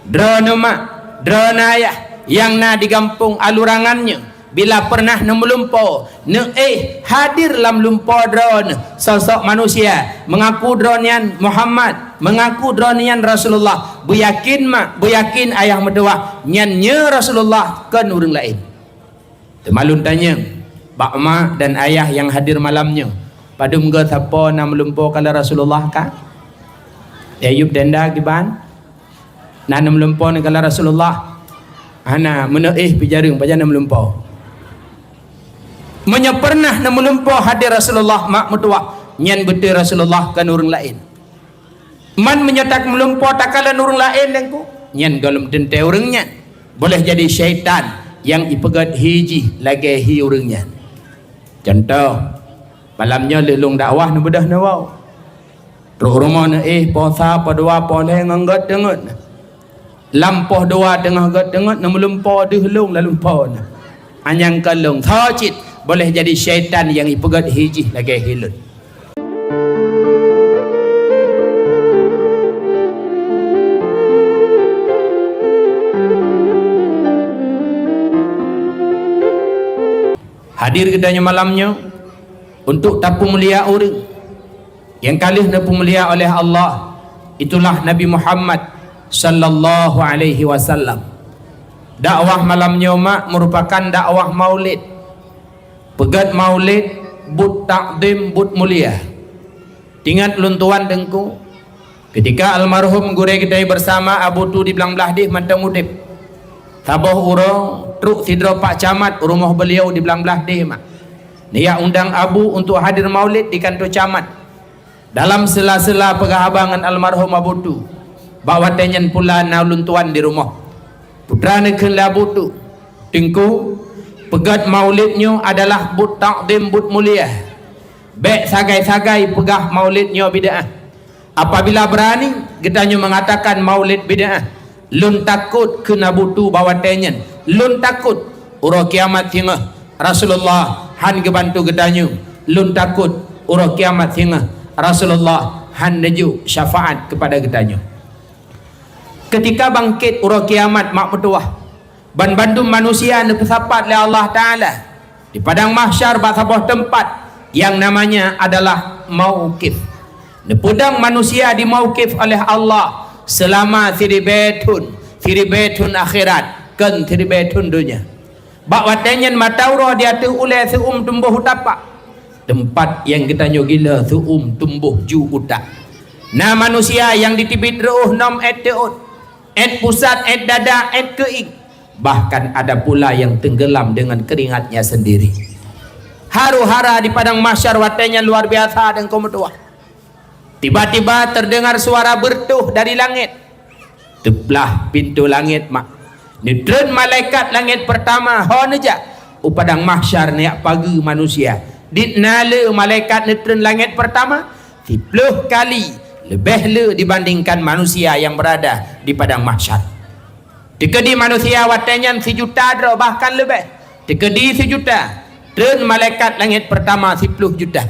drone mak, drone ayah yang na digampung alurangannya bila pernah nemulumpo hadir lam lumpo drone sosok manusia mengaku drone yan Muhammad, mengaku drone yan Rasulullah. Bu yakin mak, bu yakin ayah medua nyannya Rasulullah kan urang lain. Temalun tanya bak mak dan ayah yang hadir malamnya, padum ge siapa nam lumpo kala Rasulullah ka? Ayub denda giban na nam lumpo ni kala Rasulullah ana pijareng pajan nam lumpo menya pernah nam lumpo hadir Rasulullah mak mutua nyan betul Rasulullah kan urang lain man menyetak melumpo takala urang lain dengku nyan galum dente urangnya boleh jadi syaitan yang ipegat hiji lagi hi urangnya. Contoh malamnya lelung dakwah nu bedah na wau ro rumah na posa padua poleh nganggat dengut lampoh dua tengah gat dengut na melumpo dehlung lalu po na anyang kalung thocit boleh jadi syaitan yang ipegat hiji lagi hilut. Hadir kedanya malamnya untuk tapu mulia orang yang kalih tapu mulia oleh Allah, itulah Nabi Muhammad sallallahu alaihi wasallam. Dakwah malamnya mak merupakan dakwah maulid. Pegat maulid but takdim but mulia. Tingat luntuan dengku ketika almarhum gure kita bersama Abu Tu di belang belah dih mantang udip taboh urang truk sidro Pak Camat rumah beliau di belang belah dih mak dia undang Abu untuk hadir maulid di kantor camat. Dalam sela-sela pegahabangan almarhum Abu Tu bawa tenyen pula nauluntuan di rumah putra nekeun Abu Tu tingku pegat maulidnya adalah but takdim but mulia. Baik sagai-sagai pegah maulidnya bid'ah. Apabila berani getanya mengatakan maulid bid'ah, lun takut kena butu bawa tenyen, lun takut uro kiamat hingga Rasulullah han gebantu getanya, lun takut uro kiamat hingga Rasulullah han neju syafaat kepada getanya. Ketika bangkit uro kiamat mak metuah ban bandum manusia ne pesapat oleh Allah Ta'ala di padang mahsyar sebuah tempat yang namanya adalah mauqif. Nepudang manusia di mauqif oleh Allah selama siribetun akhirat kan siribetun dunia. Bak watenyen matauro dia tu ule seum tumbuh tapak tempat yang kita nyogila seum tumbuh ju utak. Nah manusia yang ditibit ruh nom et teut et pusat et dada et keing, bahkan ada pula yang tenggelam dengan keringatnya sendiri. Haru-hara di padang mahsyar watenya luar biasa dan kometua. Tiba-tiba terdengar suara bertuh dari langit. Teblah pintu langit mak. Nitren malaikat langit pertama honeja upadang mahsyar niak pagi manusia. Ditnale malaikat nitren langit pertama 10 kali lebih le dibandingkan manusia yang berada di padang mahsyar. Dikedi manusia watenya 1 juta bahkan lebih. Dikedi 1 juta. Dan malaikat langit pertama 10 juta.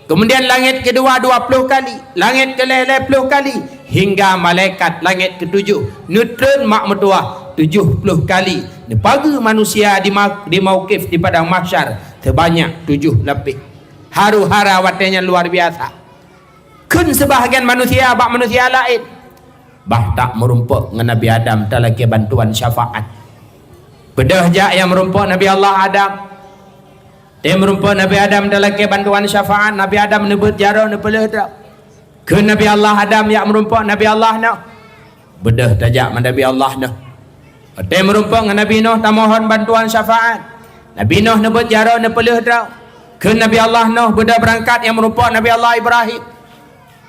Kemudian langit kedua 20 kali, langit kelele 10 kali, hingga malaikat langit ke-7 nutren mak metuah 70 kali. Pagi manusia di mauqif di padang mahsyar sebanyak 7 lebih. Haru-hara watenya luar biasa. Kun sebahagian manusia bak manusia lain bah tak merumpuk dengan Nabi Adam tak lagi bantuan syafaat. Bedah jak yang merumpuk Nabi Allah Adam. Dia merumpuk Nabi Adam tak lagi bantuan syafaat. Nabi Adam nebut jaro nepeleh tak. Ke Nabi Allah Adam yang merumpuk Nabi Allah nak. Bedah tajak Nabi Allah nak. Dia merumpuk dengan Nabi Nuh tak mohon bantuan syafaat. Nabi Nuh nebut jaro nepeleh tak. Ke Nabi Allah Nuh bedah berangkat yang merumpuk Nabi Allah Ibrahim.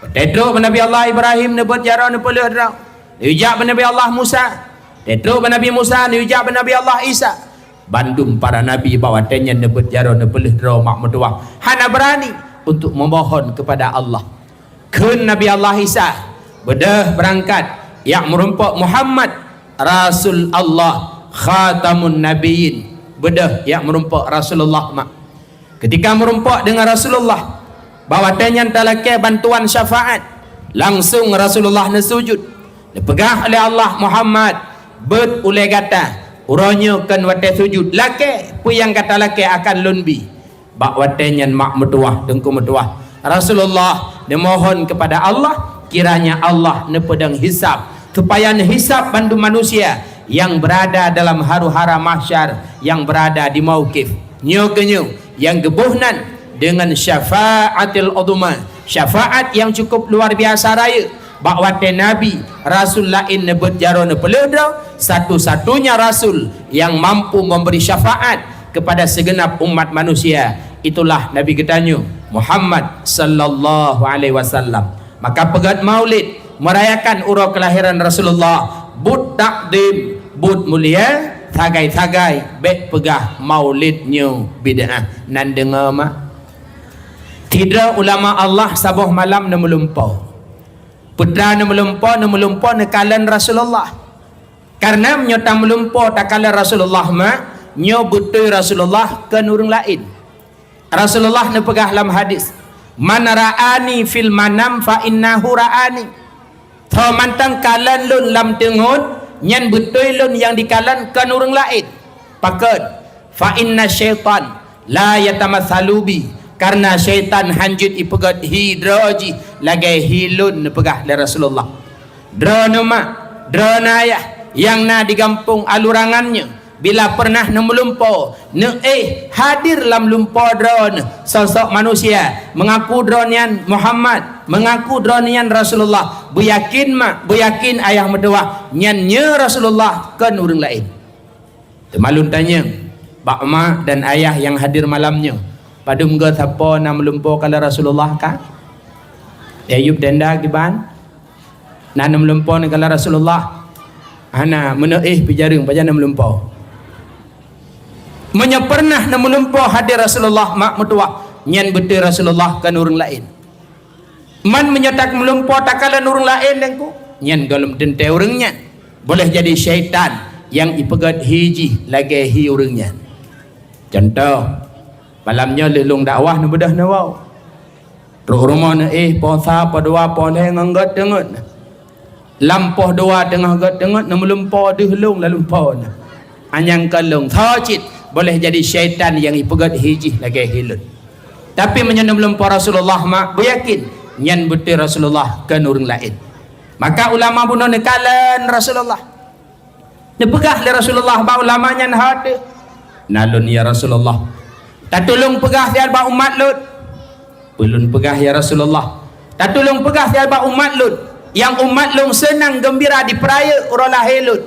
Tetro Nabi Allah Ibrahim nebut jaro nepeleh tak. Dijak Nabi Allah Musa. Tetro Nabi Musa dijak Nabi Allah Isa. Bandung para nabi bawa tanya nebut jaro nepeleh draw mak metuah. Hana berani untuk memohon kepada Allah. Kun Nabi Allah Isa bedah berangkat yang merumpuk Muhammad Rasul Allah Khatamun Nabiyyin. Bedah yang merumpuk Rasulullah mak. Ketika merumpuk dengan Rasulullah bawa tanya talake bantuan syafaat, langsung Rasulullah nesujud dipegah oleh Allah Muhammad bet ulai kata uranya kan wate sujud laki pu yang kata laki akan lunbi bak wate nyan mak metuah dengku metuah Rasulullah memohon kepada Allah kiranya Allah nepedang hisab supaya hisab bantu manusia yang berada dalam haru-hara mahsyar, yang berada di mauqif nyo yang gebuhnan dengan syafaatil udhma, syafaat yang cukup luar biasa raya bakwate Nabi Rasul lain nebut jaro nepeludra satu-satunya Rasul yang mampu memberi syafaat kepada segenap umat manusia, itulah Nabi kita Muhammad sallallahu alaihi wasallam. Maka pegat maulid merayakan urau kelahiran Rasulullah but takdim but mulia tagai-tagai bek pegah maulidnya bid'ah nan dengar mak tidak ulama Allah sabuh malam na melumpau putra na melumpau nekalan Rasulullah karena menyota melumpau takalan Rasulullah mak nyo betul Rasulullah ke nurung lain. Rasulullah na pegah dalam hadis man ra'ani fil manam fa innahu ra'ani tho mantang kalan lun lam tengut nyan betul lun yang dikalan ke nurung lain pakat fa inna syaitan la yatamatsalu bi karena syaitan hanjut ipegat hidraji lagi hilun pegah dari Rasulullah drona mak drona ayah yang na digampung alurangannya bila pernah melumpau hadir lam lumpau drone sosok manusia mengaku drone yang Muhammad mengaku drone yang Rasulullah buyakin ayah medua nyannya Rasulullah ke nurung lain temalun tanya bak mak dan ayah yang hadir malamnya pada muka siapa nak melumpau kalau Rasulullah kah Ayub denda kiban nak melumpau kalau Rasulullah ana pijareng baca nak melumpau Menya pernah na melumpau hadir Rasulullah mak metua nyan betul Rasulullah ke nurung lain man menyetak melumpau takala nurung lain dengku nyan galum dente urangnya boleh jadi syaitan yang ipegat hiji lagi hi urangnya contoh malamnya lelung dakwah na bedah na wau rumah na posa padua pole nganggat dengut lampoh dua tengah gat dengut na melumpau dihlung lalu lumpau na anyang kalung thacit boleh jadi syaitan yang ipegat hiji lagi hilun tapi menyenam lumpur Rasulullah mak beryakin nyan betul Rasulullah ke nurung lain maka ulama bunuh nekalan Rasulullah nepegah le Rasulullah ba ulama nyan hade nalun ya Rasulullah tak tolong pegah ya ba umat lut belum pegah ya Rasulullah tak tolong pegah ya ba umat lut yang umat long senang gembira di peraya urang lahir lut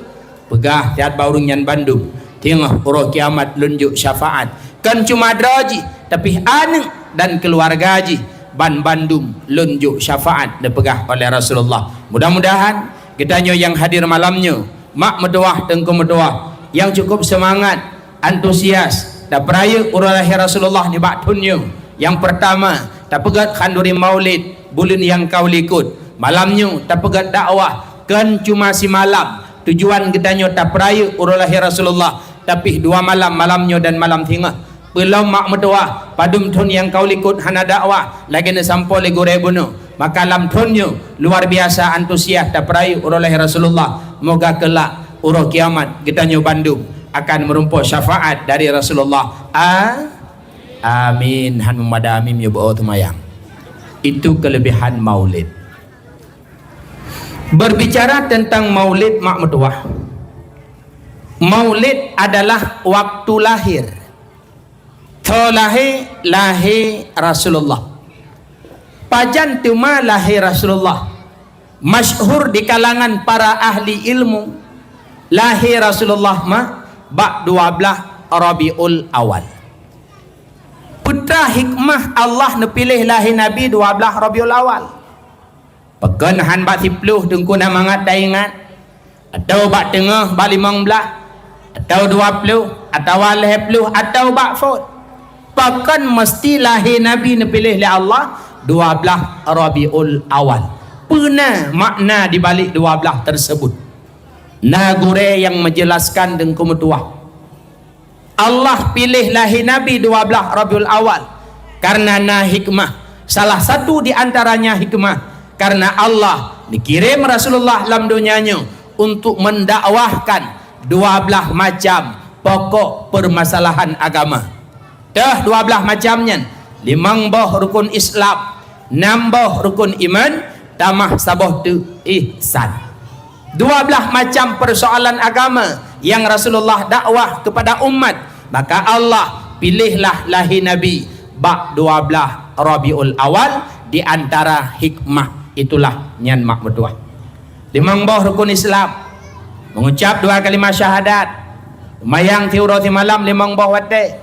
pegah ya ba urang nyan Bandung tengah urang kiamat lunjuk syafaat kan cuma draji tapi anak dan keluarga haji ban Bandung lunjuk syafaat dipegah oleh Rasulullah. Mudah-mudahan kita yang hadir malamnya mak medoah tengku medoah yang cukup semangat antusias dah peraya urang lahir Rasulullah di baktunnya yang pertama tak pegat khanduri maulid bulan yang kau likut malamnya tak pegat dakwah kan cuma si malam tujuan kita tak peraya urang lahir Rasulullah tapi dua malam malamnya dan malam tengah belum mak medoah padum thun yang kau likut hana dakwah lagi na sampo le gore bunuh maka lam thunnya luar biasa antusias tak peraya urang lahir Rasulullah moga kelak urang kiamat kita Bandung akan merumpuk syafaat dari Rasulullah amin han memadamim ya bu tumayang itu kelebihan maulid. Berbicara tentang maulid mak medoah maulid adalah waktu lahir lahir Rasulullah pajan tuma lahir Rasulullah masyhur di kalangan para ahli ilmu lahir Rasulullah bak 12 Rabiul Awal putra hikmah Allah nepilih lahir Nabi 12 Rabiul Awal pekan han bak 10 dengku na mangat daingat atau bak tengah bak 15 atau 20 atau 10 atau bak fot bahkan mesti lahir Nabi nepilih oleh Allah 12 Rabiul Awal pernah makna di balik 12 tersebut nagure yang menjelaskan dengku metuah Allah pilih lahir Nabi 12 Rabiul Awal karena hikmah salah satu di antaranya hikmah Karena Allah dikirim Rasulullah dalam dunianya untuk mendakwahkan 12 macam pokok permasalahan agama. Dah 12 macamnya. 5 boh rukun Islam, 6 boh rukun iman, tamah saboh tu ihsan. 12 macam persoalan agama yang Rasulullah dakwah kepada umat. Maka Allah pilihlah lahir Nabi bak 12 Rabiul Awal. Di antara hikmah itulah nyan mak berdoa. 5 boh rukun Islam, mengucap 2 kalimah syahadat, mayang tiurati malam 5 boh wate,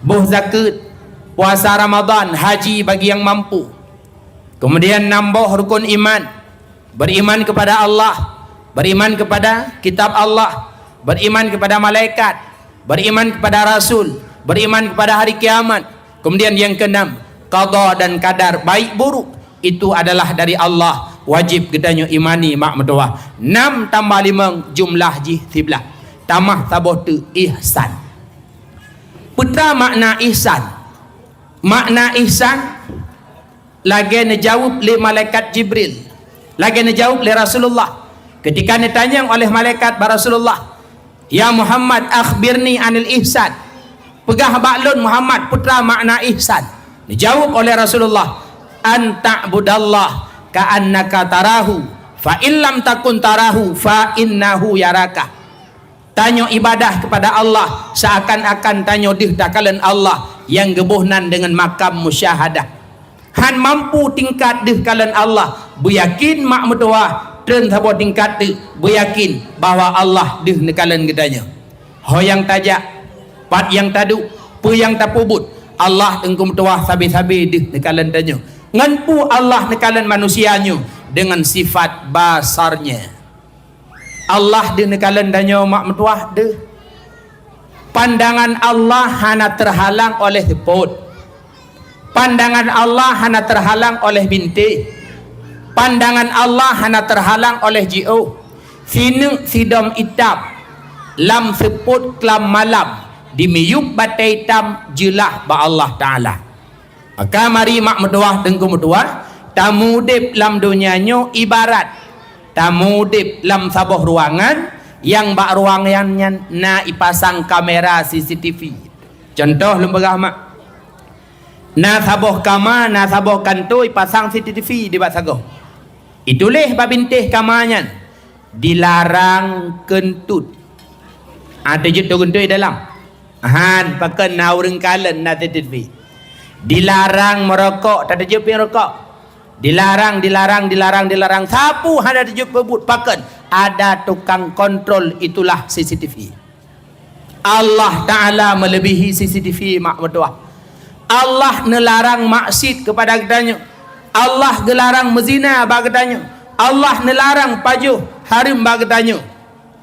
buh zakat, puasa Ramadan, haji bagi yang mampu. Kemudian 6 boh rukun iman, beriman kepada Allah, beriman kepada kitab Allah, beriman kepada malaikat, beriman kepada Rasul, beriman kepada hari kiamat. Kemudian yang ke-6, qada dan kadar baik buruk itu adalah dari Allah. Wajib kita imani mak mertua. 6 tambah 5 jumlah ji 13. Tamah tabuh tu ihsan. Putra makna ihsan. Makna ihsan lagi dijawab oleh malaikat Jibril, lagi dijawab oleh Rasulullah ketika ditanya oleh malaikat Rasulullah, ya Muhammad akhbirni anil ihsan. Pegah baklun Muhammad putra makna ihsan. Dijawab oleh Rasulullah, anta budallah ka'annaka tarahu fa illam takun tarahu fa innahu yaraka. Tanyo ibadah kepada Allah seakan-akan tanyo dihdakalan Allah yang gebuhnan dengan makam musyahadah. Han mampu tingkat dihkalan Allah, beryakin mak mertua dan sabar tingkat tu beryakin bahawa Allah dihnekalan gedanya. Ho yang tajak, pat yang tadu, pu yang tapubut, Allah engkau mertua sabi-sabi dihnekalan tanya. Nganpu Allah nekalan manusianya dengan sifat basarnya. Allah dihnekalan tanya mak mertua de. Pandangan Allah hana terhalang oleh seput. Pandangan Allah hana terhalang oleh binti. Pandangan Allah hana terhalang oleh ji'u. Sinu sidom itab lam seput kelam malam dimiyuk batai tam jelah ba Allah Ta'ala. Maka mari mak mertua dengku mertua, tamu dip lam dunianya ibarat tamu dip lam sabuh ruangan yang bak ruangannya na ipasang kamera CCTV. Contoh lembaga mak na sabuh kamar, na sabuh kantoi pasang CCTV di bak sagoh. Itulah babintih kamarnya dilarang kentut. Ada jutu kentut dalam. Han pakai naureng kalen na CCTV. Dilarang merokok, tak ada jutu rokok. Dilarang. Sapu ada jutu bebut pakai. Ada tukang kontrol, itulah CCTV. Allah Ta'ala melebihi CCTV mak berdoa. Allah nelarang maksiat kepada gedanya. Allah gelarang mezina bagedanya. Allah nelarang pajuh harim bagedanya.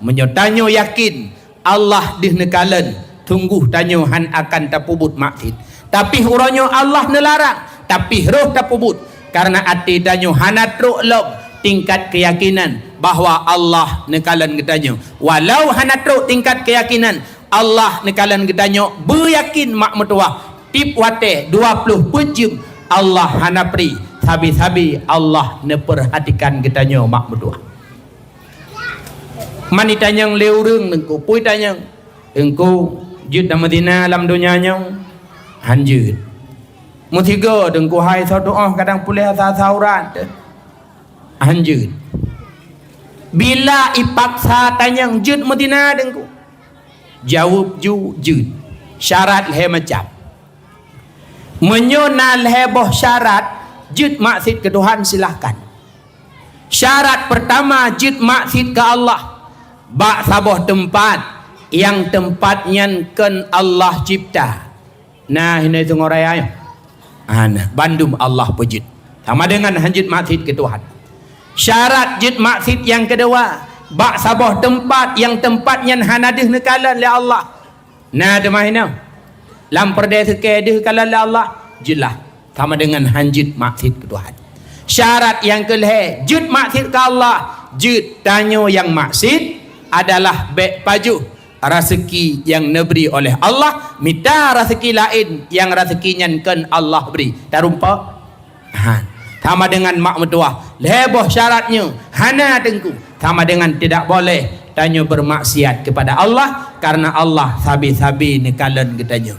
Menyotanyo yakin Allah dihnekalan, tunggu tanyo han akan tapubut maksiat. Tapi huranyo Allah nelarang, tapi roh tapubut karena ati tanyo hanatruk log tingkat keyakinan bahawa Allah nekalan gedanya. Walau hanatruk tingkat keyakinan Allah nekalan gedanya, beryakin mak mertua tip wate 20 pejum Allah hanapri sabi-sabi Allah neperhatikan gedanya mak mertua. Mani tanyang leureng engkau pui tanyang engkau jud dan Madinah dalam dunianya hanjud mutiga dengku hai sa doa kadang pulih sa saurat hanjud. Bila ipaksa tanyang jud Madinah dengku jawab jud syarat le macam menyonal heboh syarat jud maksiat ke Tuhan silahkan. Syarat pertama jud maksiat ke Allah bak saboh tempat yang tempatnya kan Allah cipta. Nah ini tu ngoraya bandum Allah pujud sama dengan hanjud maksiat ke Tuhan. Syarat jud maksiat yang kedua bak saboh tempat yang tempatnya hanadih nekalan oleh Allah. Nah demahina lam perdaya sekedih kalan oleh Allah jelah sama dengan hanjud maksiat ke Tuhan. Syarat yang kelih jud maksiat ke Allah, jud tanyo yang maksiat adalah baik pajuh rezeki yang diberi oleh Allah, minta rezeki lain yang rezekinya kan Allah beri. Tak rumpa sama dengan mak mentua. Lebih syaratnya hana tengku sama dengan tidak boleh tanya bermaksiat kepada Allah, karena Allah sabi-sabi nekalan katanya.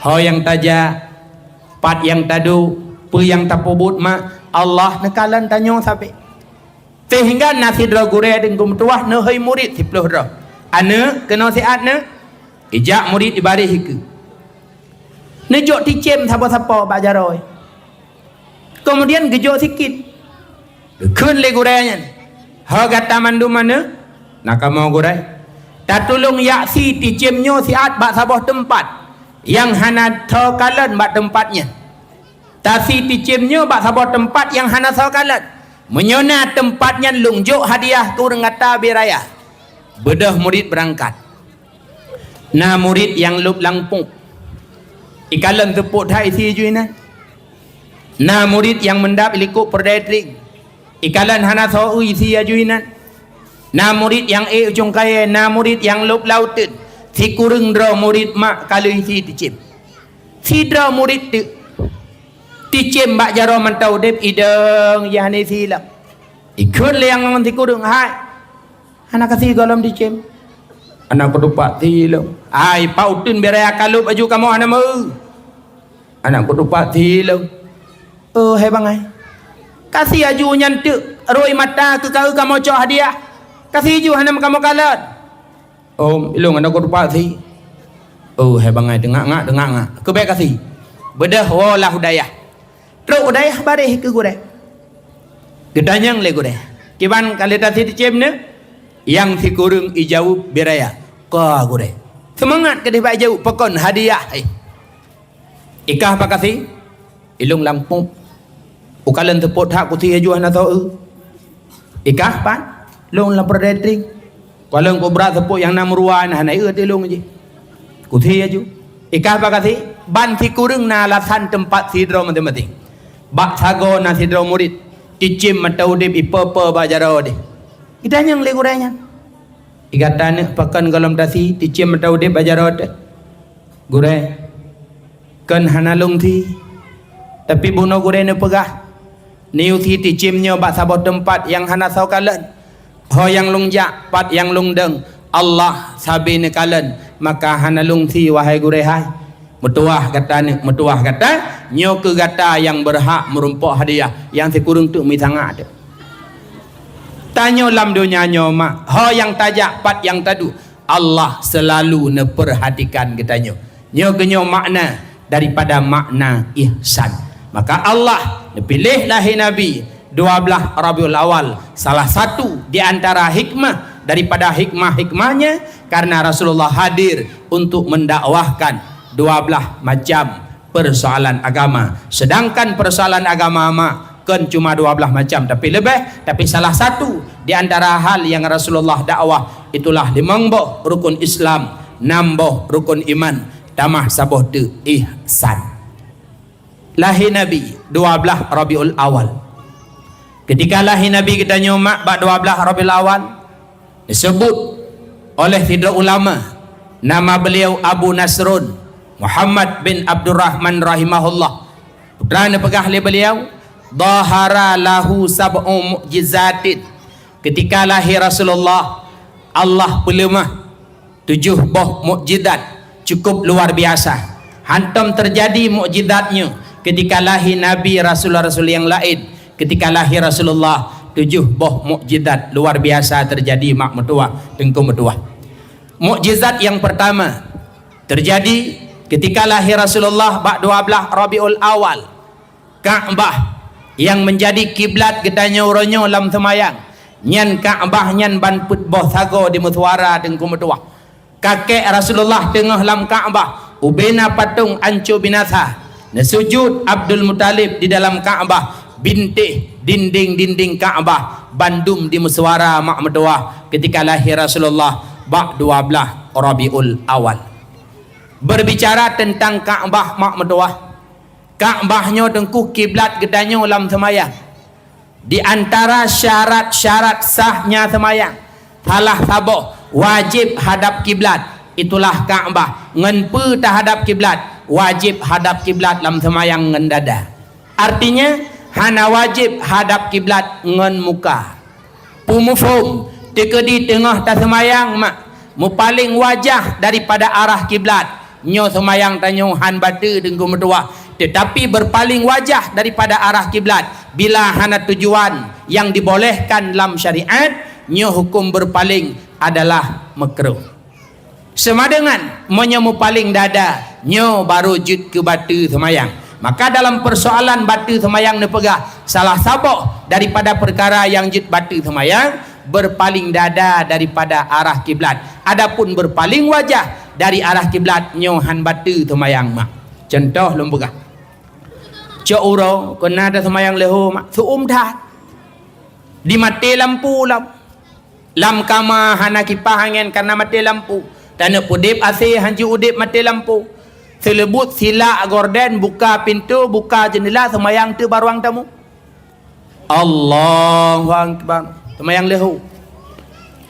Ho yang taja pat yang tadu pu yang tapubut mak Allah nekalan tanya sampai sehingga nasi dra gure dengan mentua ne hai murid 10 dra ana kena siat ne ijak murid ibadah hike ne jok ticem siapa-siapa bajaroi kemudian gejok sikit keun le gurenya ha gata mandu mana nak mau gurai tak tolong yaksi ticemnyo siat bak sabah tempat yang hana thakalan bak tempatnya tasi ticemnyo bak sabah tempat yang hana thakalan menyona tempatnya lungjok hadiah tu rengata biraya bedah murid berangkat na murid yang lup langpung ikalan tepuk dah isi juinan na murid yang mendap likuk perdetring ikalan hana tho isi juinan na murid yang ujung kaya na murid yang lup lautin si kurung dra murid mak kalau isi ticim si dra murid tu ticim bak jaro mantau dep ideng yani sila ikut le yang nanti kurung hai anak kasih golom ticim anak ketupat silong ai pautin beraya kalup baju kamu anak mau anak ketupat silong hai bang ai kasih aju nyantuk roi mata ke kau kamu cok hadiah kasih aju hanam kamu kalat ilung anak ketupat si hai bang ai dengak ngak kebek kasih bedah walah hudayah terus udayah bareh ke gure gedanyang le gure kiban kali tadi dicem ne yang si kurung ijau beraya ka gure semangat ke dia jauh pekon hadiah ikah apa kasih ilung lampung ukalan tepot hak kuti aju ana tau ikah pan long la perdetring walang ko berat tepot yang nam ruan hana eut ilung je kuti aju ikah apa kasih ban si kurung na lasan tempat sidro mati-mati bak sago na sidro murid ticim matau dip ipa-pa bajaro de idanyang le guranya igatane pakan galam dasi ticim matau dip bajaro de gure kan hanalung thi tapi buno gure ne pegah niu thi ticimnya bak sabot tempat yang hana sau kalan ho yang lungjak pat yang lungdeng Allah sabi ne kalan maka hanalung thi wahai gure hai metuah kata ni metuah kata nyo ke kata yang berhak merumpok hadiah yang sekurung tu mi sangat tanyo lam dunia nyo mak ho yang tajak pat yang tadu Allah selalu ne perhatikan kita nyo kenyo makna daripada makna ihsan maka Allah pilih lahir Nabi 12 Rabiul Awal salah satu di antara hikmah daripada hikmah-hikmahnya karena Rasulullah hadir untuk mendakwahkan 12 macam persoalan agama sedangkan persoalan agama kan cuma 12 macam tapi salah satu di antara hal yang Rasulullah dakwah itulah 5 rukun Islam 6 rukun iman tamah saboh tu ihsan lahir Nabi 12 Rabiul Awal ketika lahir Nabi kita nyomak bak 12 Rabiul Awal disebut oleh sidra ulama nama beliau Abu Nasrun Muhammad bin Abdurrahman rahimahullah putra pegah le beliau dhahara lahu sab'u mu'jizatin ketika lahir Rasulullah Allah pelemah 7 buah mukjizat cukup luar biasa hantam terjadi mukjizatnya ketika lahir Nabi Rasul-Rasul yang lain ketika lahir Rasulullah 7 buah mukjizat luar biasa terjadi mak metua tengku metua mukjizat yang pertama terjadi ketika lahir Rasulullah bak 12 Rabiul Awal Ka'bah yang menjadi kiblat gedanya uronyo lam semayang nyan Ka'bah nyan ban put boh sago di muswara tengku metua kakek Rasulullah tengah lam Ka'bah ubena patung ancu binasa sujud Abdul Muttalib di dalam Ka'bah bintih dinding Ka'bah bandum di muswara mak metua ketika lahir Rasulullah bak 12 Rabiul Awal berbicara tentang Ka'bah mak metuah Ka'bahnya tengku kiblat gedanya ulam semayang di antara syarat-syarat sahnya semayang salah saboh wajib hadap kiblat itulah Ka'bah ngenpe tak hadap kiblat wajib hadap kiblat lam semayang ngendada artinya hana wajib hadap kiblat ngan muka. Pumufum tika di tengah ta semayang mak mu paling wajah daripada arah kiblat. Nyo semayang tanyo han batu dengku mertua, tetapi berpaling wajah daripada arah kiblat bila hana tujuan yang dibolehkan dalam syariat, nyo hukum berpaling adalah makruh. Sama dengan menyamu paling dada, nyo baru jud ke batu semayang. Maka dalam persoalan batu semayang nepegah, salah sabok daripada perkara yang jud batu semayang, berpaling dada daripada arah kiblat. Adapun berpaling wajah dari arah kiblat, nyo han batu semayang mak. Contoh lembegah. Cok uro kena ada semayang leho mak, suum dah. Di mati lampu lam kama hana kipah angin karena mati lampu. Tanah pudip asih hanci udip mati lampu. Selebut sila gorden, buka pintu, buka jendela, semayang tu baruang tamu. Allahu akbar. Semayang lehu.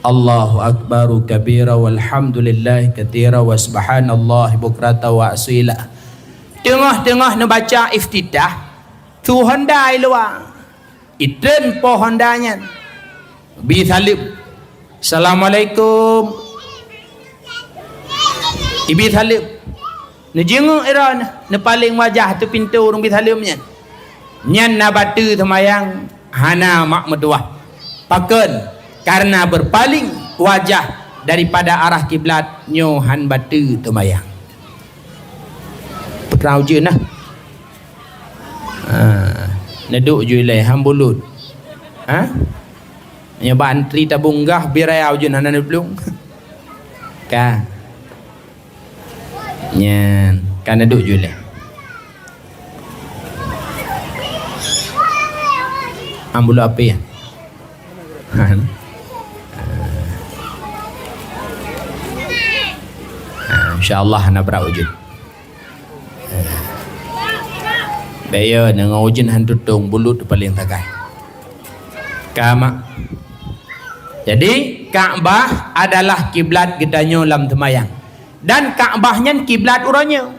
Allahu akbaru kabira walhamdulillah katsira wa subhanallah bukrata wa asila. Tengah-tengah nak baca iftitah, tu Honda luar. Itren po Hondanya. Bi salib. Assalamualaikum. Ibi salib. Ni jenguk era ni paling wajah tu pintu urang bi salibnya. Nyan na batu semayang hana mak meduah. Paken karena berpaling wajah daripada arah kiblat, nyo han batu semayang. Perau je nah. Neduk je lai hambulut. Ha? Nya bantri tabung gah birayau je hana belum. Ka. Nyan kan neduk je lai. Ambulut apa ya? InsyaAllah nak berawujud. Baya dengan ujin hantutung bulut paling takai. Kama. Jadi Kaabah adalah kiblat gedanya lam temayang. Dan Kaabahnya kiblat uranya.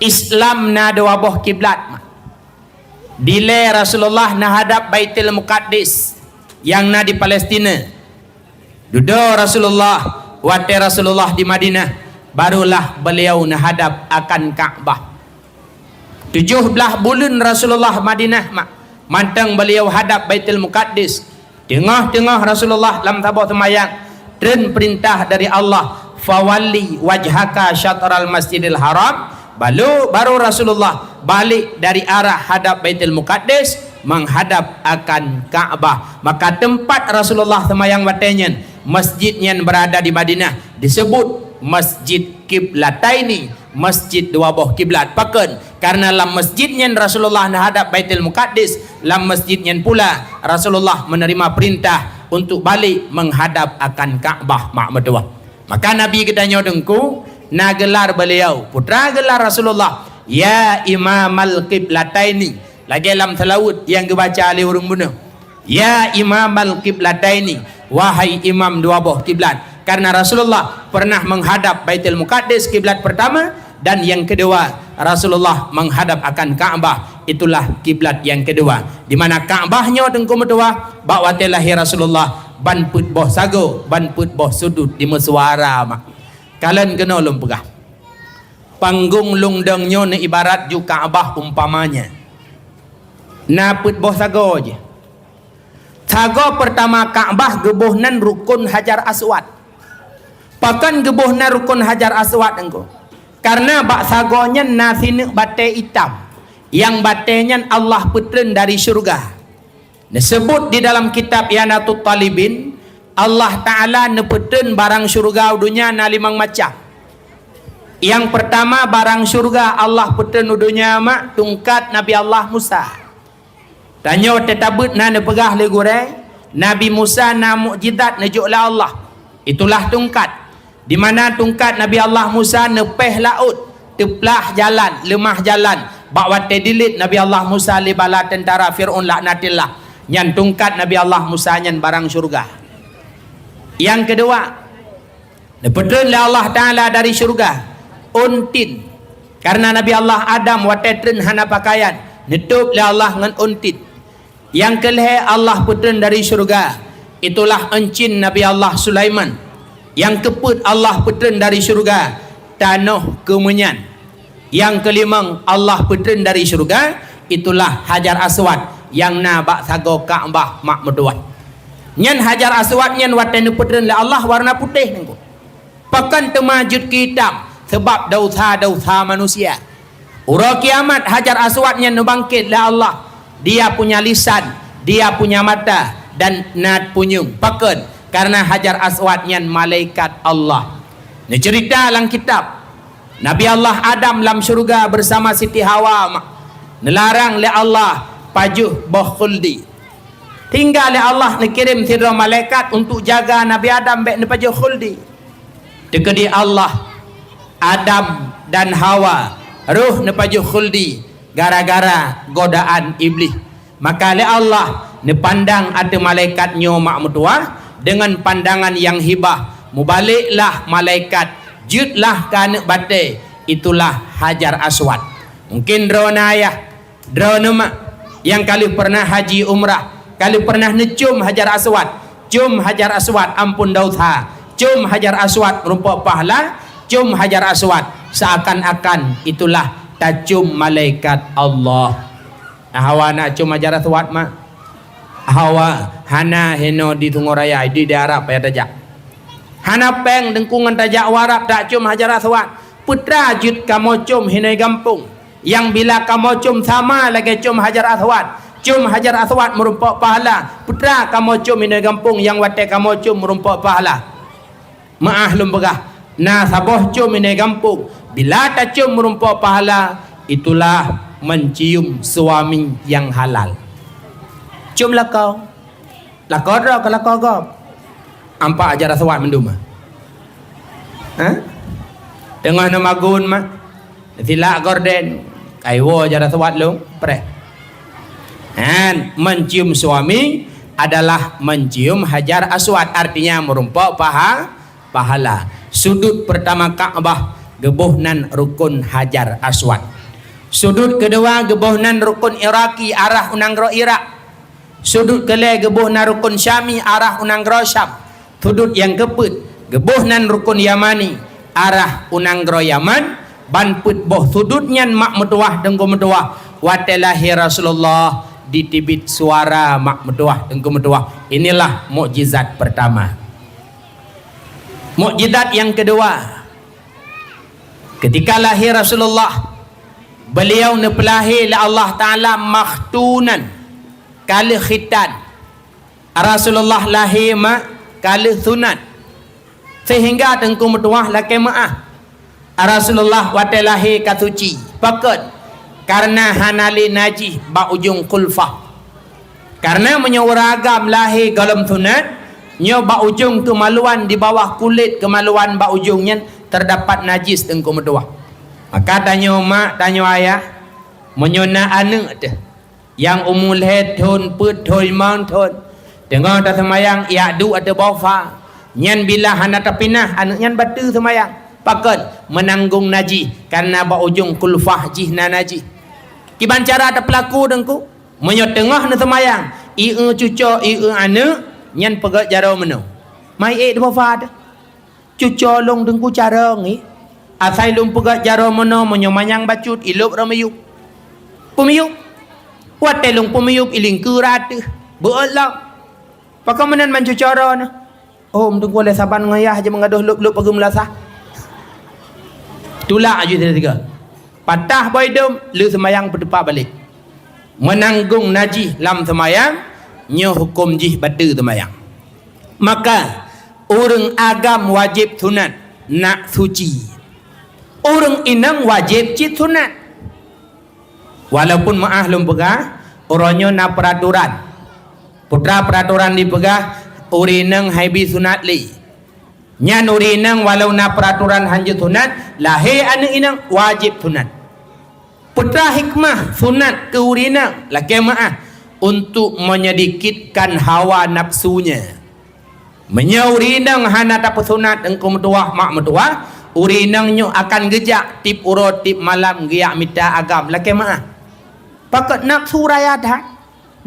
Islam na dua boh kiblat. Dile Rasulullah na hadap Baitul Muqaddis yang na di Palestina. Duduk Rasulullah, wate Rasulullah di Madinah, barulah beliau na hadap akan Kaabah. 17 bulan Rasulullah Madinah mak, mantang beliau hadap Baitul Muqaddis. Tengah-tengah Rasulullah dalam tabah semayang, dan perintah dari Allah, fawalli wajhaka syatral masjidil haram. Baru Rasulullah balik dari arah hadap Baitul Muqaddis menghadap akan Kaabah. Maka tempat Rasulullah semayang watenya, masjidnya berada di Madinah, disebut Masjid Kiblataini, masjid dua boh kiblat. Paken karena dalam masjidnya Rasulullah menghadap Baitul Muqaddis, dalam masjidnya pula Rasulullah menerima perintah untuk balik menghadap akan Kaabah mak medua. Maka Nabi kita nyodengku na gelar beliau, putra gelar Rasulullah, ya imamal qiblataini. Lagi dalam selawut yang dibaca oleh orang bunuh, ya imamal qiblataini, wahai imam dua boh kiblat. Karena Rasulullah pernah menghadap Baitul Muqaddis kiblat pertama, dan yang kedua Rasulullah menghadap akan Kaabah, itulah kiblat yang kedua. Di mana Kaabahnya tengku medua bawa lahir Rasulullah ban put boh sago, ban put boh sudut di mesuara mak. Kalian kena ulun pegah. Panggung lungdengnya ni ibarat ju Kaabah umpamanya. Na put boh sago je. Sago pertama Kaabah gebuhnan rukun Hajar Aswad. Pakan gebuhna rukun Hajar Aswad engko. Karena bak sagonya nasine bate hitam. Yang batenya Allah putren dari syurga. Disebut di dalam kitab Yanatut Talibin, Allah Ta'ala neputren barang syurga dunia na limang macam. Yang pertama barang syurga Allah putren dunia mak tungkat Nabi Allah Musa. Tanya tetabut na nepegah le goreng, Nabi Musa na mukjizat najuklah Allah. Itulah tungkat. Di mana tungkat Nabi Allah Musa nepeh laut, teplah jalan, lemah jalan, bawa tedilit Nabi Allah Musa li bala tentara Fir'aun laknatillah. Nyan tungkat Nabi Allah Musa nyan barang syurga. Yang kedua, nepetrenlah Allah Ta'ala dari syurga untin. Karena Nabi Allah Adam watetren hana pakaian, nutup oleh Allah dengan untit. Yang kelih Allah putun dari syurga, itulah encin Nabi Allah Sulaiman. Yang keput Allah putun dari syurga, tanah Kemenyan. Yang kelima Allah putun dari syurga, itulah Hajar Aswad yang nabak sago Kaabah mak meduat. Nyan Hajar Aswad nyan watan putun oleh Allah warna putih nengko. Pakan temajud kitab sebab dosa-dosa manusia. Ura kiamat Hajar Aswad yang bangkit oleh Allah. Dia punya lisan, dia punya mata dan nat punyung. Pakan karena Hajar Aswad yang malaikat Allah. Ini cerita dalam kitab. Nabi Allah Adam dalam syurga bersama Siti Hawa nelarang oleh Allah pajuh boh khuldi. Tinggal oleh Allah dikirim sidra malaikat untuk jaga Nabi Adam baik ne pajuh khuldi. Dekedi Allah Adam dan Hawa ruh nepaju khuldi gara-gara godaan iblis. Maka oleh Allah nepandang ada malaikat nyomak mutuah dengan pandangan yang hibah. Mubaliklah malaikat jutlah kanak batai, itulah Hajar Aswad. Mungkin drona ayah, drona mak yang kali pernah haji umrah, kali pernah necum Hajar Aswad. Cum Hajar Aswad ampun dosa, cum Hajar Aswad merupakan pahala, cum Hajar Aswad seakan-akan itulah tajum malaikat Allah. Hawa nak cum Hajar Aswad mak. Hawa hana heno di Tungoraya di daerah payah tajak. Hana peng dengkungan tajak warap tak cum Hajar Aswad. Putra jut kamu cum hinai gampung. Yang bila kamu cum sama lagi cum Hajar Aswad. Cum Hajar Aswad merupakan pahala. Putra kamu cum hinai gampung yang watai kamu cum merupakan pahala. Maah lum begah. Nah saboh cum ini gampung. Bila tak cium merumpuk pahala, itulah mencium suami yang halal. Cium lakau. Lakau dah ke lakau kau. Ampak Hajar Aswad menduma. Tengah nama gun mah. Silak gorden. Kaiwo Hajar Aswad long. Pre. Dan mencium suami adalah mencium Hajar Aswad. Artinya merumpuk pahala. Sudut pertama Kaabah gebuhnan rukun Hajar Aswad. Sudut kedua gebuhnan rukun Iraki arah Unanggro Irak. Sudut kelai gebuhnan rukun Syami arah Unanggro Syam. Sudut yang keput gebuhnan rukun Yamani arah Unanggro Yaman. Ban put boh sudutnya mak metuah dengku metuah. Watelahi Rasulullah ditibit suara mak metuah dengku metuah. Inilah mukjizat pertama. Mukjizat yang kedua, ketika lahir Rasulullah, beliau nepelahi oleh Allah Ta'ala makhtunan, kali khitan. Rasulullah lahir kali sunat, sehingga tengku metuah laki ma'ah. Rasulullah watai lahir kasuci pakat karena hanali najih ba ujung kulfah, karena menyewaragam lahir galam sunat. Nyo ba ujung tu maluan di bawah kulit kemaluan ba ujungnya terdapat najis tengku meduah. Maka tanya mak, tanya ayah, menyona anak tu yang umul head thon put thoi mang thon. Tengok tak semayang ia du ada bawa. Nyan bila hana tapinah anak nyan batu semayang. Pakat menanggung najis karena ba ujung kulfah jihna najis. Kiban cara ada pelaku dengku menyo tengah na semayang. Ieu cucu ieu anak nyan pegat jaro meno mai de bafad cuco long dengku cara ngi asai lum pegat jaro meno menyomanyang bacut ilup rameyuk pumiyuk wate long pumiyuk iling kurat beolah pakamanan man cucara na om dengku le saban ngayah je mengaduh lup pagum lasah tulak aju tiga patah boydom lu semayang berdepak balik menanggung najis lam semayang nyo hukum jih batu temayang. Maka orang agam wajib sunat nak suci. Orang inang wajib cit sunat. Walaupun maah lum pegah, orangnya na peraturan. Putra peraturan dipegah, urinang haibi sunat li. Nyan urinang walau na peraturan hanjut sunat, lahir anak inang wajib sunat. Putra hikmah sunat ke urinang, laki maah untuk menyedikitkan hawa nafsunya. Menyaurinang hana tak sunat engkau metuah mak metuah, urinangnya akan gejak tip urut tip malam giak mita agam laki maah. pakat nafsu raya dah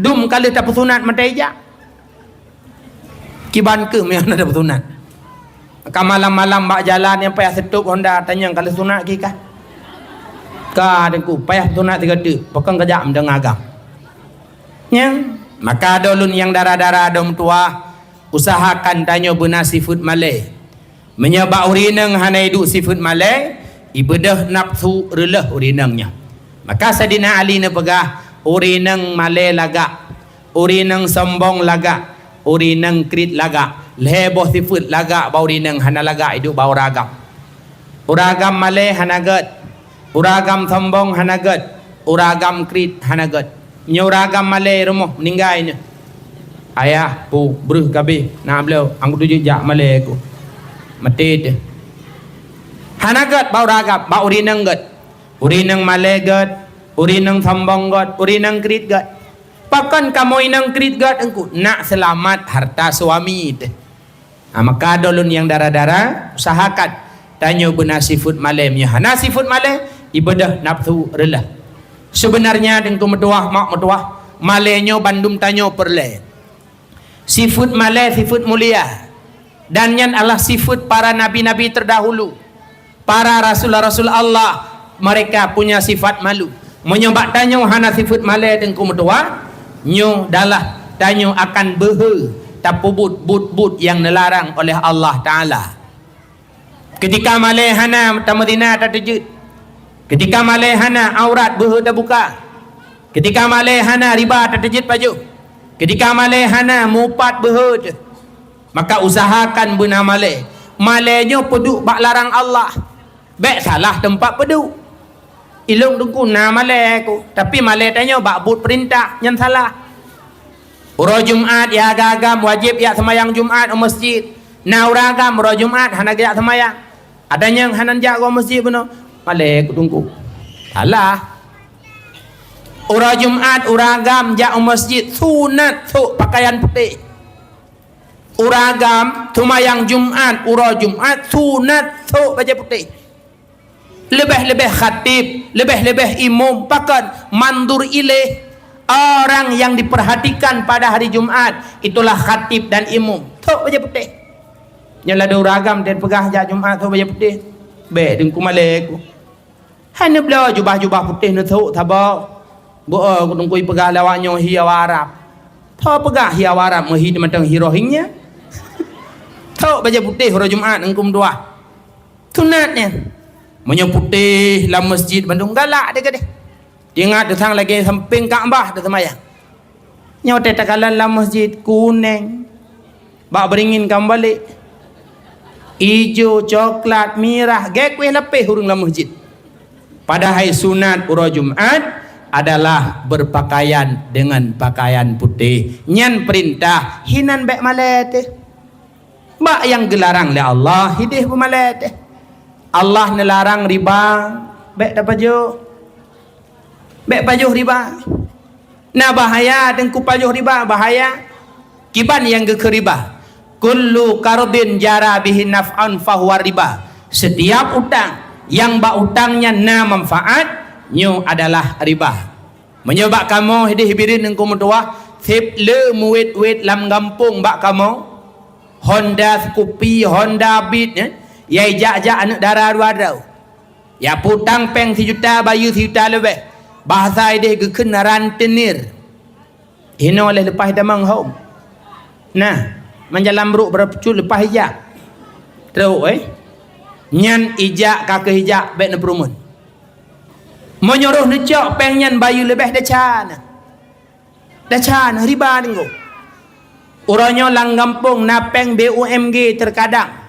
dum kali tak sunat mateja kiban ke me ada sunat ka malam-malam bak jalan yang payah setup Honda tanya kalau sunat ki kah ka dengku payah sunat 3 detik pokon kejap mendeng agam nya maka dolun yang darah-darah dom tua usahakan tanya benar sifat malai menyebab urinang hanai duk sifat malai ibadah nafsu relah urinangnya maka Saidina Ali ni pegah urinang malai lagak urinang sombong lagak urinang krit lagak leboh sifat lagak bau urinang hana lagak hidup bau ragam uragam malai hanagat uragam sombong hanagat uragam krit hanagat nyuragam malai rumah meninggalnya ayah pu beruh kabeh nak beliau angku tuju jak malai aku mati tu hanagat bau ragap bau urinang gat urinang malai gat urinang sambang gat urinang krit gat pakan kamu inang krit gat engku nak selamat harta suami tu maka dolun yang darah-darah usahakan tanya benar sifat malai nya hana sifat malai ibadah nafsu relah sebenarnya dengku metuah mak metuah malainya bandum tanyo perle sifat malai sifat mulia dan yang adalah sifat para nabi-nabi terdahulu para rasul-rasul Allah mereka punya sifat malu menyebab tanyo hana sifat malai dengku metua nyo dalah tanyo akan behe tapubut but yang dilarang oleh Allah Ta'ala ketika malai hana tamadina terjejut ketika malai hana aurat behe terbuka ketika malai hana riba terjejut baju ketika malai hana mupat behe maka usahakan benar malai malainya peduk bak larang Allah baik salah tempat peduk ilung dengku na malai aku tapi malai tanya bak but perintah yang salah ura Jumat ya agam wajib ya semayang Jumat masjid na uragam ura Jumat hana gaya semayang adanya yang hanan jak ke masjid benar malai aku dengku salah ura Jumat uragam jak masjid sunat so pakaian putih uragam tumayang Jumat ura Jumat sunat so baju putih lebih-lebih khatib lebih-lebih imam pakat mandur ilaih orang yang diperhatikan pada hari Jumat itulah khatib dan imam so baju putih nyala ada uragam dan pegah jak Jumat so baju putih baik dengku malai aku hanya bela jubah-jubah putih ni so tabak aku dengku pegah lawaknya hiaw Arab tak pegah hiaw Arab mahi matang hirohingnya tahu baju putih hari Jumat engkum dua sunatnya menyo putih dalam masjid Bandung galak dia kadeh dia ingat datang lagi samping Kaabah dah semayang nyote takalan dalam masjid kuning bak beringin kam balik hijau coklat merah gek kuih lepih hurung dalam masjid padahal sunat hari Jumat adalah berpakaian dengan pakaian putih nyan perintah hinan baik malai teh bak yang gelarang oleh Allah hidih pemalai teh Allah nelarang riba baik dah pajuh baik pajuh riba nah bahaya dengku pajuh riba bahaya kiban yang ke riba kullu qardin jara bihi naf'an fahuwa riba setiap utang yang bak utangnya na manfaat nyu adalah riba menyebab kamu hidih birin dengku metuah sip le muwit-wit lam gampung bak kamu Honda Scoopy, Honda Beat ya jak-jak anak darah ruadau ya putang peng 1 juta bayu 1 juta lebih bahasa dia gekun rantenir ini oleh lepas damang home nah menjalan beruk berpucul lepas hijak teruk nyan ijak kakek hijak baik na perumun menyuruh necok peng nyan bayu lebih dah cana riba nengok urangnya lang gampung napeng BUMG terkadang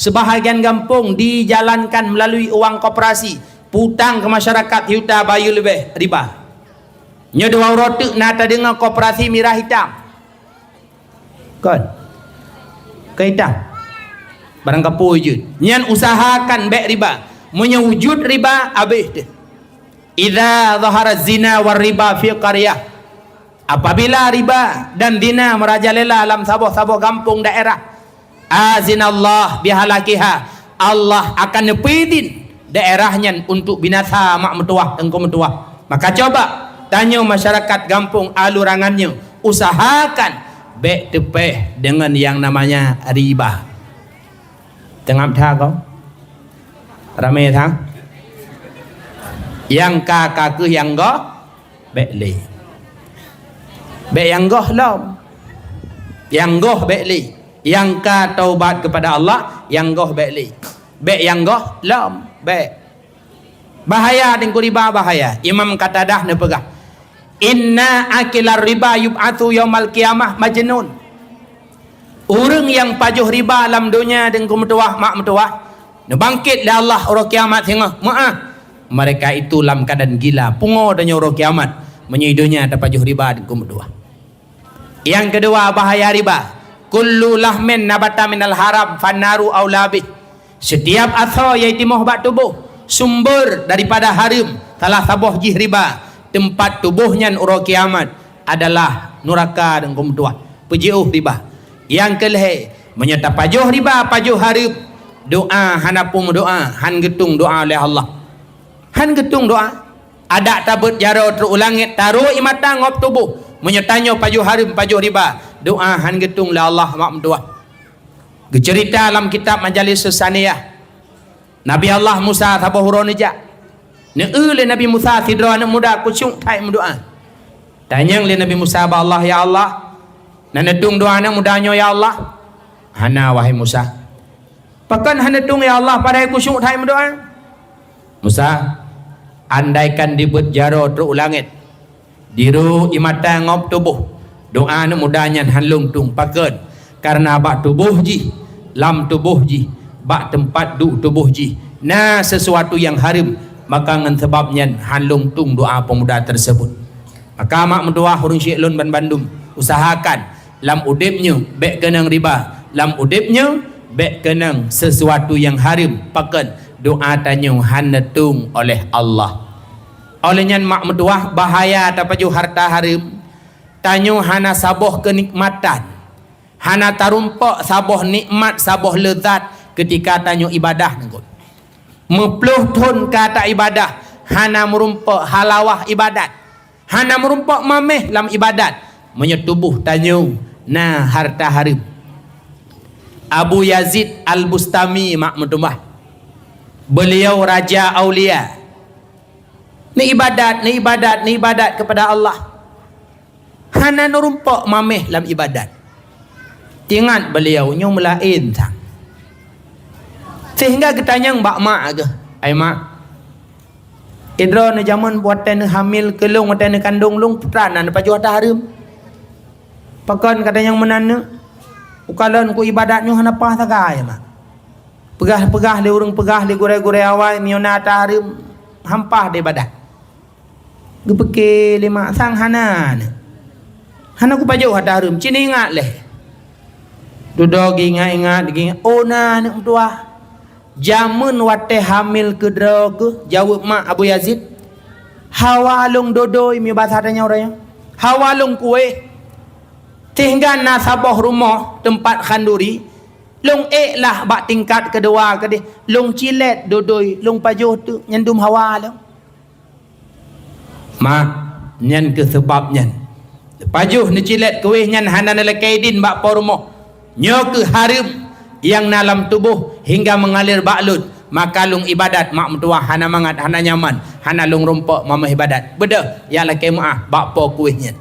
sebahagian gampung dijalankan melalui uang koperasi putang ke masyarakat yuta bayu lebih riba nyodoa rotuk nata dengan koperasi mirah hitam kan ke hitam barang kapu wujud nyan usahakan baik riba menyewujud riba habis dia idza zahara zina war riba fi qaryah apabila riba dan zina merajalela dalam sabuh-sabuh kampung daerah azinallah bihalakiha Allah akan nepidin daerahnya untuk binasa mak metuah engkau metuah maka coba tanya masyarakat kampung alurangannya, usahakan baik tepeh dengan yang namanya riba. Tengah dah kau ramai thang yang kakak ke yang goh baik li baik yang goh lam yang goh baik li yang ka taubat kepada Allah yang goh baik li baik yang goh lam baik bahaya dengan riba bahaya. Imam kata dah ne pegah inna akilar riba yub'atsu yaumal qiyamah majnun. Orang yang pajuh riba dalam dunia dengan metuah mak metuah ne bangkit le Allah orang kiamat tengah maaf mereka itu dalam keadaan gila pungo dan orang kiamat menyidunya ada pajuh riba dengan metuah. Yang kedua bahaya riba, kullu lahmin nabata minal haram fannaru aulabih. Setiap atha iaitu mohbat tubuh sumber daripada haram salah sabuh jih riba, tempat tubuhnya orang kiamat adalah neraka dan kumtuah pejuh riba. Yang kelih menyata pajuh riba pajuh haram, doa hanapung doa han getung doa oleh Allah, han getung doa ada tabut jaro terulangit taruh imata ngop tubuh menyatanya pajuh haram pajuh riba, doa han getung oleh Allah mak mentua. Cerita dalam kitab Majalis Saniyah Nabi Allah Musa tabahuron aja ne le Nabi Musa tidra ne muda kusyuk thai mendoa tanya le Nabi Musa ba Allah ya Allah na nedung doa na mudanya ya Allah hana wahai Musa pakan hana dung ya Allah pada kusyuk thai mendoa Musa andaikan dibut jaro teruk langit diru imata ngop tubuh doa na mudanya hanlung tung pakan karena bak tubuh ji lam tubuh ji bak tempat du tubuh ji na sesuatu yang haram maka ngan sebabnya hanlung tung doa pemuda tersebut. Maka mak mendoa hurung syek lun ban Bandung usahakan lam udipnya baik kenang riba, lam udipnya baik kenang sesuatu yang haram pakan doa tanya hanetung oleh Allah. Olehnya mak mendoa bahaya tapaju harta haram tanya hana saboh kenikmatan, hana tarumpak saboh nikmat saboh lezat ketika tanya ibadah nengkut mepluh tun kata ibadah hana merumpak halawah ibadat, hana merumpak mameh dalam ibadat menyetubuh tanya nah harta haram. Abu Yazid Al-Bustami mak mentumah beliau raja aulia ni ibadat kepada Allah hana nurumpak mameh dalam ibadat. Ingat beliau nyu melain sang sehingga ketanya mbak mak ke ai mak idro ne zaman buatan hamil kelung buatan kandung lung putranan paju ada haram pakan katanya menana ukalan ku ibadatnya hana pah tagai mak pegah le urang pegah le gore-gore awai miona ta haram hampah de ibadat gepeke lima sang hana ku paju ada haram cini ingat leh duduk ingat oh na nak tua jamun wate hamil ke ke jawab mak Abu Yazid hawalung dodoi mi bahasanya orangnya hawalung kue sehingga nasabah rumah tempat khanduri lung lah bak tingkat kedua ke lung cilet dodoi lung pajuh tu nyendum hawa long mak nyan ke sebabnya pajuh ni cilet kue nyan hanan lekaidin bak por rumah nyo ke haram yang dalam tubuh hingga mengalir baklut maka lung ibadat mak mentua hana mangat hana nyaman hana lung rompak mama ibadat beda yang laki maaf bakpo kuihnya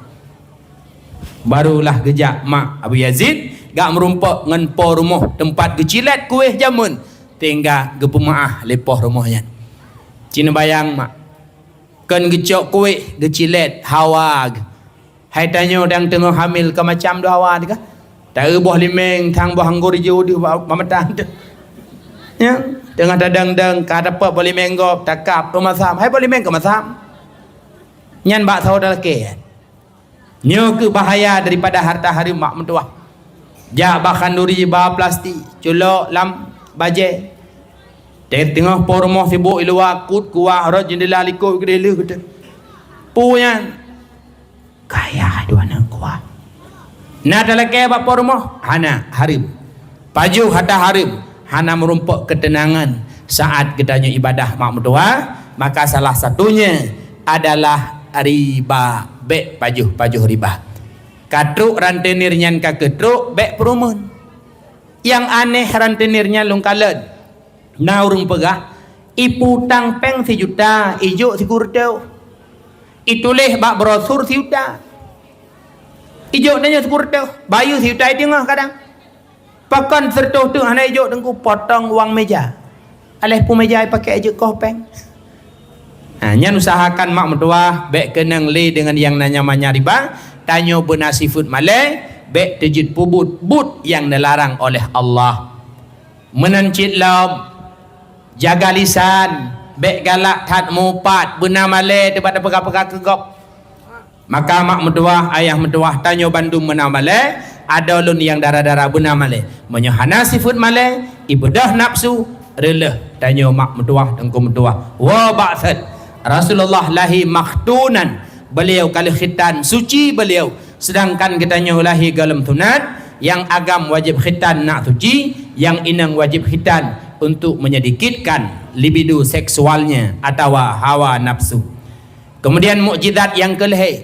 barulah gejak mak Abu Yazid gak merumpak ngan po rumah tempat gecilat kuih jamun tinggal gepemaah lepoh rumahnya cina bayang mak kan gecok kuih gecilat hawa hai tanya yang tengah hamil ke macam do hawa dikah tak buah limeng tang buah anggur hijau di mamatang tu ya tengah dadang-dang kata apa boleh menggop takap rumah sam hai boleh meng ke masam nyan bak saudara ke nyo ke bahaya daripada harta haram mak mentua ja bahkan duri ba plastik culok lam baje tengah por rumah sibuk luar kut kuah ro jendela liko gede lu punya kaya dua nang kuah na dalake bapa rumah hana haram paju hata haram hana merumpak ketenangan saat kitanya ibadah mak mentua maka salah satunya adalah riba, bek pajuh riba. Katruk rantenirnya kaketruk bek perumun. Yang aneh rantenirnya lungkalan. Nah urung pegah ipu tang peng 1 juta, ijo si kurteu. Ituleh bak brosur 1 juta. Ijo nanya si kurteu, bayu 1 juta tengah kadang. Pakan sertuh tu anak ijo tengku potong uang meja. Alih pu meja pakai ijo koh peng. Hanya usahakan mak mertua bek kenang li dengan yang namanya riba. Tanyo benasifut malai bek tejid pubut but yang dilarang oleh Allah. Menancit lam, jaga lisan, bek galak tat mupat, benar malai debat pegak-pegak kegop. Maka mak mertua, ayah mertua tanyo bandung benar malai, ada ulun yang darah-darah benar malai. Menyohana sifut malai, ibadah nafsu, releh tanyo mak mertua tengku mertua. Wa ba'thad Rasulullah lahi makhtunan, beliau kali khitan suci beliau, sedangkan kitanya lahi galam tunat yang agam wajib khitan nak suci, yang inang wajib khitan untuk menyedikitkan libido seksualnya atau hawa nafsu. Kemudian mukjizat yang kelih,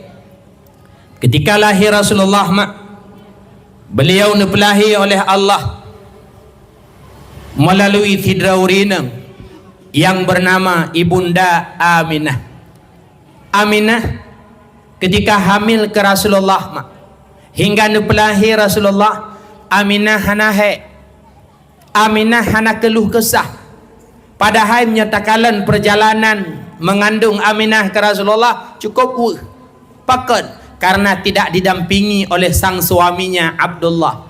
ketika lahir Rasulullah beliau dipelahi oleh Allah melalui sidraurina yang bernama Ibunda Aminah. Aminah ketika hamil ke Rasulullah hingga dipelahi Rasulullah, Aminah hana keluh kesah. Padahal menyatakan perjalanan mengandung Aminah ke Rasulullah cukup pakat karena tidak didampingi oleh sang suaminya Abdullah.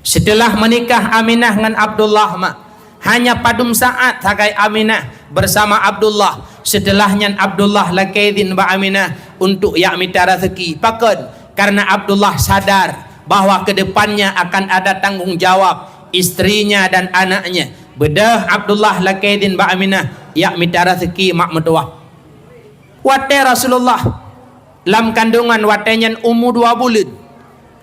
Setelah menikah Aminah dengan Abdullah hanya padum saat sakai Aminah bersama Abdullah. Setelahnya Abdullah lakaidin ba Aminah untuk yakmita rezeki pakat karena Abdullah sadar bahwa kedepannya akan ada tanggung jawab istrinya dan anaknya. Bedah Abdullah lakaidin ba Aminah yakmita rezeki mak mertua. Wate Rasulullah lam kandungan watenyan umur 2 bulan.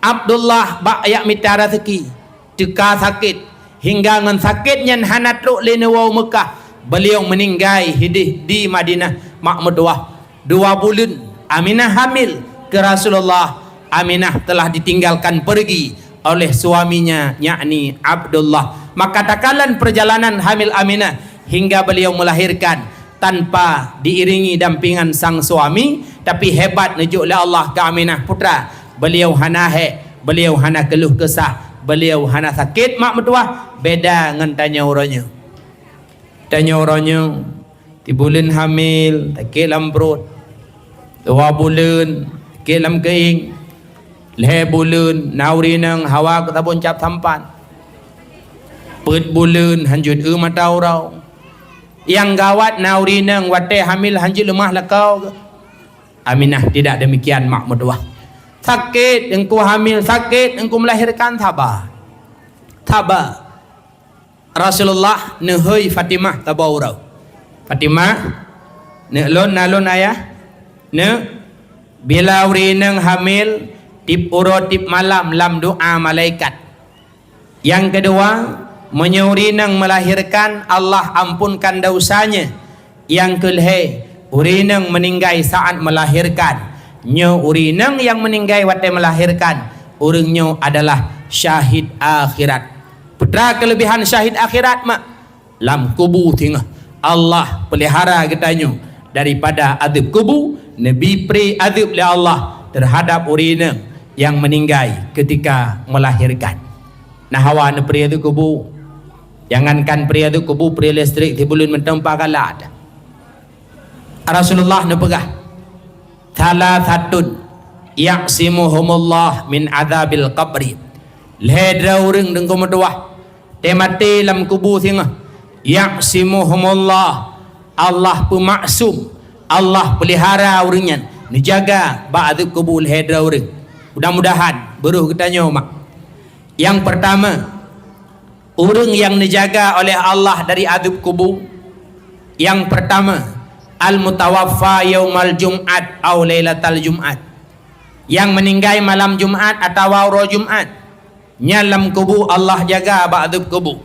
Abdullah ba yakmita rezeki teka sakit hingga dengan sakitnya hana truk lenewau Mekah, beliau meninggal hidih di Madinah mak mertua. 2 bulan Aminah hamil ke Rasulullah. Aminah telah ditinggalkan pergi oleh suaminya yakni Abdullah. Maka takalan perjalanan hamil Aminah hingga beliau melahirkan tanpa diiringi dampingan sang suami, tapi hebat nujuk oleh Allah ke Aminah putra. Beliau hana beliau hana keluh kesah, beliau hana sakit mak mertua. Beda dengan tanya orangnya. Tanya orangnya di bulan hamil takik lam perut, 2 bulan takik lam keing, 5 bulan nauri nang hawa ketabun cap sampan, 4 bulan hanjut mata orang. Yang gawat nauri nang wate hamil hanjut lemah lakau. Aminah tidak demikian mak mertua. Sakit engkau hamil, sakit engkau melahirkan, sabar. Rasulullah nehoi Fatimah tabaurau. Fatimah nelon nalon ayah ne bila urinang hamil tip uro tip malam lam doa malaikat. Yang kedua menyurinang melahirkan Allah ampunkan dosanya. Yang kelih urinang meninggal saat melahirkan. Nyo urinang yang meninggal waktu melahirkan, urangnya adalah syahid akhirat. Putra kelebihan syahid akhirat lam kubur tinggal Allah pelihara kitanya daripada adab kubur. Nabi pri adab oleh Allah terhadap urinang yang meninggal ketika melahirkan. Nah hawa ne pri adab kubur, jangankan pri adab kubur, pri listrik di bulan mentempa kalat. Rasulullah ne pegah thalathatun yaqsimuhumullah min adzabil qabri. Lehedra urang dengko meduah temati lam kubur singa yaqsimuhumullah, Allah pemaksum, Allah pelihara urangnya, dijaga ba'du kubur lehedra urang. Mudah-mudahan beruh kitanya mak. Yang pertama, urang yang dijaga oleh Allah dari adab kubur. Yang pertama, al-mutawaffa yaumal jum'at atau lailatal jum'at, yang meninggal malam Jumat atau roh Jumat. Nyalam kubur Allah jaga ba'dub kubur.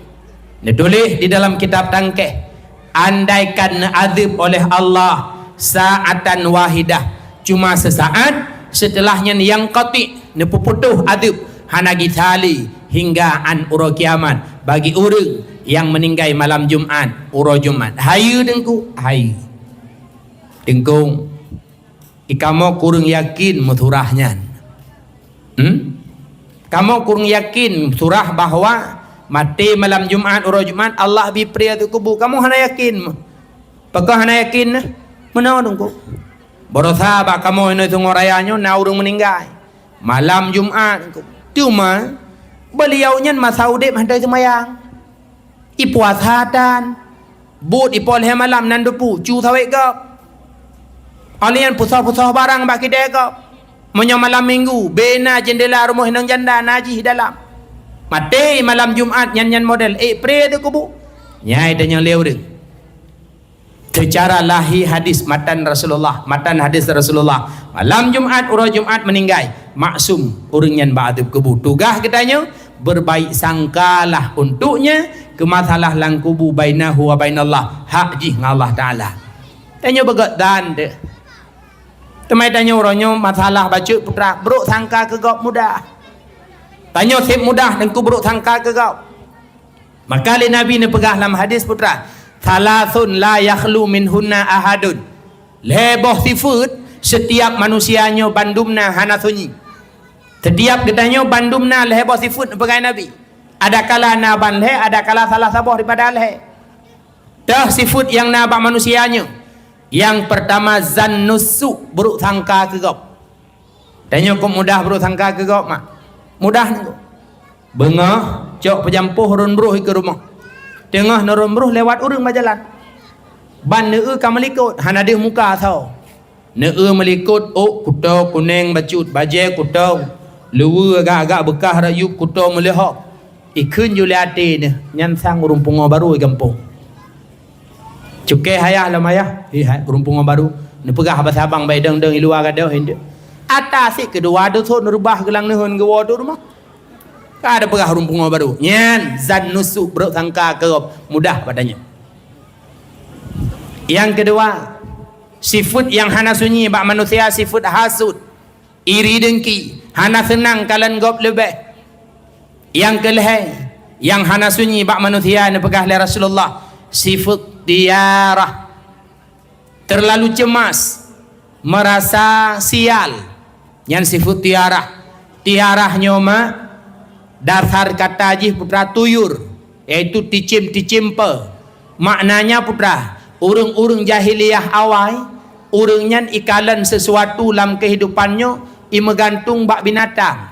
Ditulis di dalam kitab tangkeh, andaikan azab oleh Allah saatan wahidah, cuma sesaat setelahnya yang qati nepuputuh adab hanagi tali hingga an uro kiamat bagi orang yang meninggal malam Jumat uro Jumat hayu dengku hayu dengkung ikamu kurang yakin muturahnya kamu kurang yakin surah bahwa mati malam Jumat uro Jumat Allah bipri atu kubu kamu hana yakin pakah hana yakin mana dengku berusaha bak kamu ini tunggu rayanya na urung meninggal malam Jumat cuma beliaunya masa udip handai semayang ipuasa dan but ipol he malam nan dupu cu sawek ke alian pusah-pusah barang bak kidai ke menyo malam minggu bena jendela rumah hinang janda najih dalam mati malam Jumat nyan model pre tu kubu nyai dan yang leu deng secara lahi hadis matan Rasulullah matan hadis Rasulullah malam Jumat uro Jumat meninggal maksum urang nyan ba'adub kubu tugah katanya berbaik sangkalah untuknya ke masalah lang kubu bainahu wa bainallah hak jih ngallah taala tanya begat dan de temai tanya orangnya masalah baca putra beruk sangka ke gop mudah tanya sip mudah dan ku beruk sangka ke gop maka Nabi ni pegah dalam hadis putra Thalathun la yakhlu minhunna ahadun leboh sifat setiap manusianya bandumna hana sunyi setiap gedanya bandumna leboh sifat pegai Nabi ada kala naban le ada kala salah saboh daripada le dah sifat yang nabak manusianya yang pertama zannusu buruk sangka ke gop tanya kok mudah buruk sangka ke gop mak mudah ni bengah cok pejampuh runruh ke rumah tengah noromruh lewat urang berjalan ban neu ka melikut hana dia muka tau neu melikut oh kuto kuning bacut baje kuto lewu agak-agak bekah rayup kuto melehok ikun juliati ni nyan sang urung pungo baru gampung cukai hayah lam hayah urung pungo baru ni pegah bahasa abang baik deng iluar gadah hendak atas si kedua tu thot rubah gelang nehun ke wadu rumah ada pegah rumpungo baru nyan zan nusuk beruk sangka kerop mudah padanya yang kedua sifat yang hana sunyi bak manusia sifat hasud iri dengki hana senang kalian gop lebih yang kelih yang hana sunyi bak manusia ni pegah oleh Rasulullah sifat tiarah terlalu cemas merasa sial yang sifat tiarah nyoma dasar kata jih putra tuyur iaitu ticim-ticimpe maknanya putra urang-urang jahiliyah awal urangnya ikalan sesuatu dalam kehidupannya imegantung bak binatang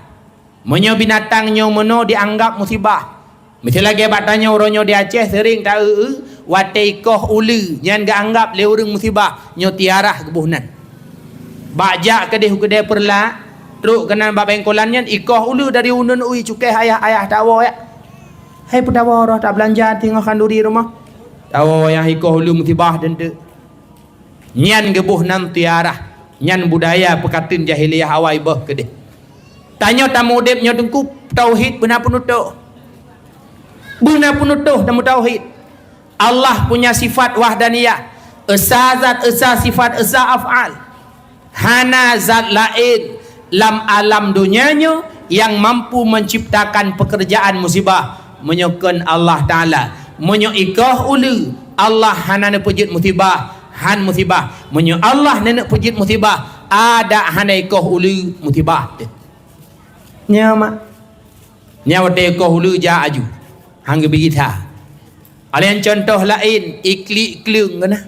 menyo binatangnya meno dianggap musibah mesti lagi batanya orangnya di Aceh sering tahu watai koh ulu yang gak anggap le urang musibah nyo tiarah kebuhnan bajak kedai perla teruk kena bab bengkolannya ikoh ulu dari undun ui cukai ayah tawa ya hai putawa roh tak belanja tengok kanduri rumah tawa yang ikoh ulu musibah dan tu nyan gebuh nan tiarah nyan budaya pekatin jahiliyah awal bah kedeh tanya tamu depnya dengku tauhid benar penutuh tamu tauhid Allah punya sifat wahdaniyah esa zat esa sifat esa af'al hana zat lain lam alam dunianya yang mampu menciptakan pekerjaan musibah menyokon Allah Ta'ala menyoikah ulu Allah hana ne pujit musibah han musibah menyo Allah nenek pujit musibah ada hana ikah ulu musibah nyama nyawa te ikah ulu ja aju hangga bigita alian contoh lain ikli kleung kana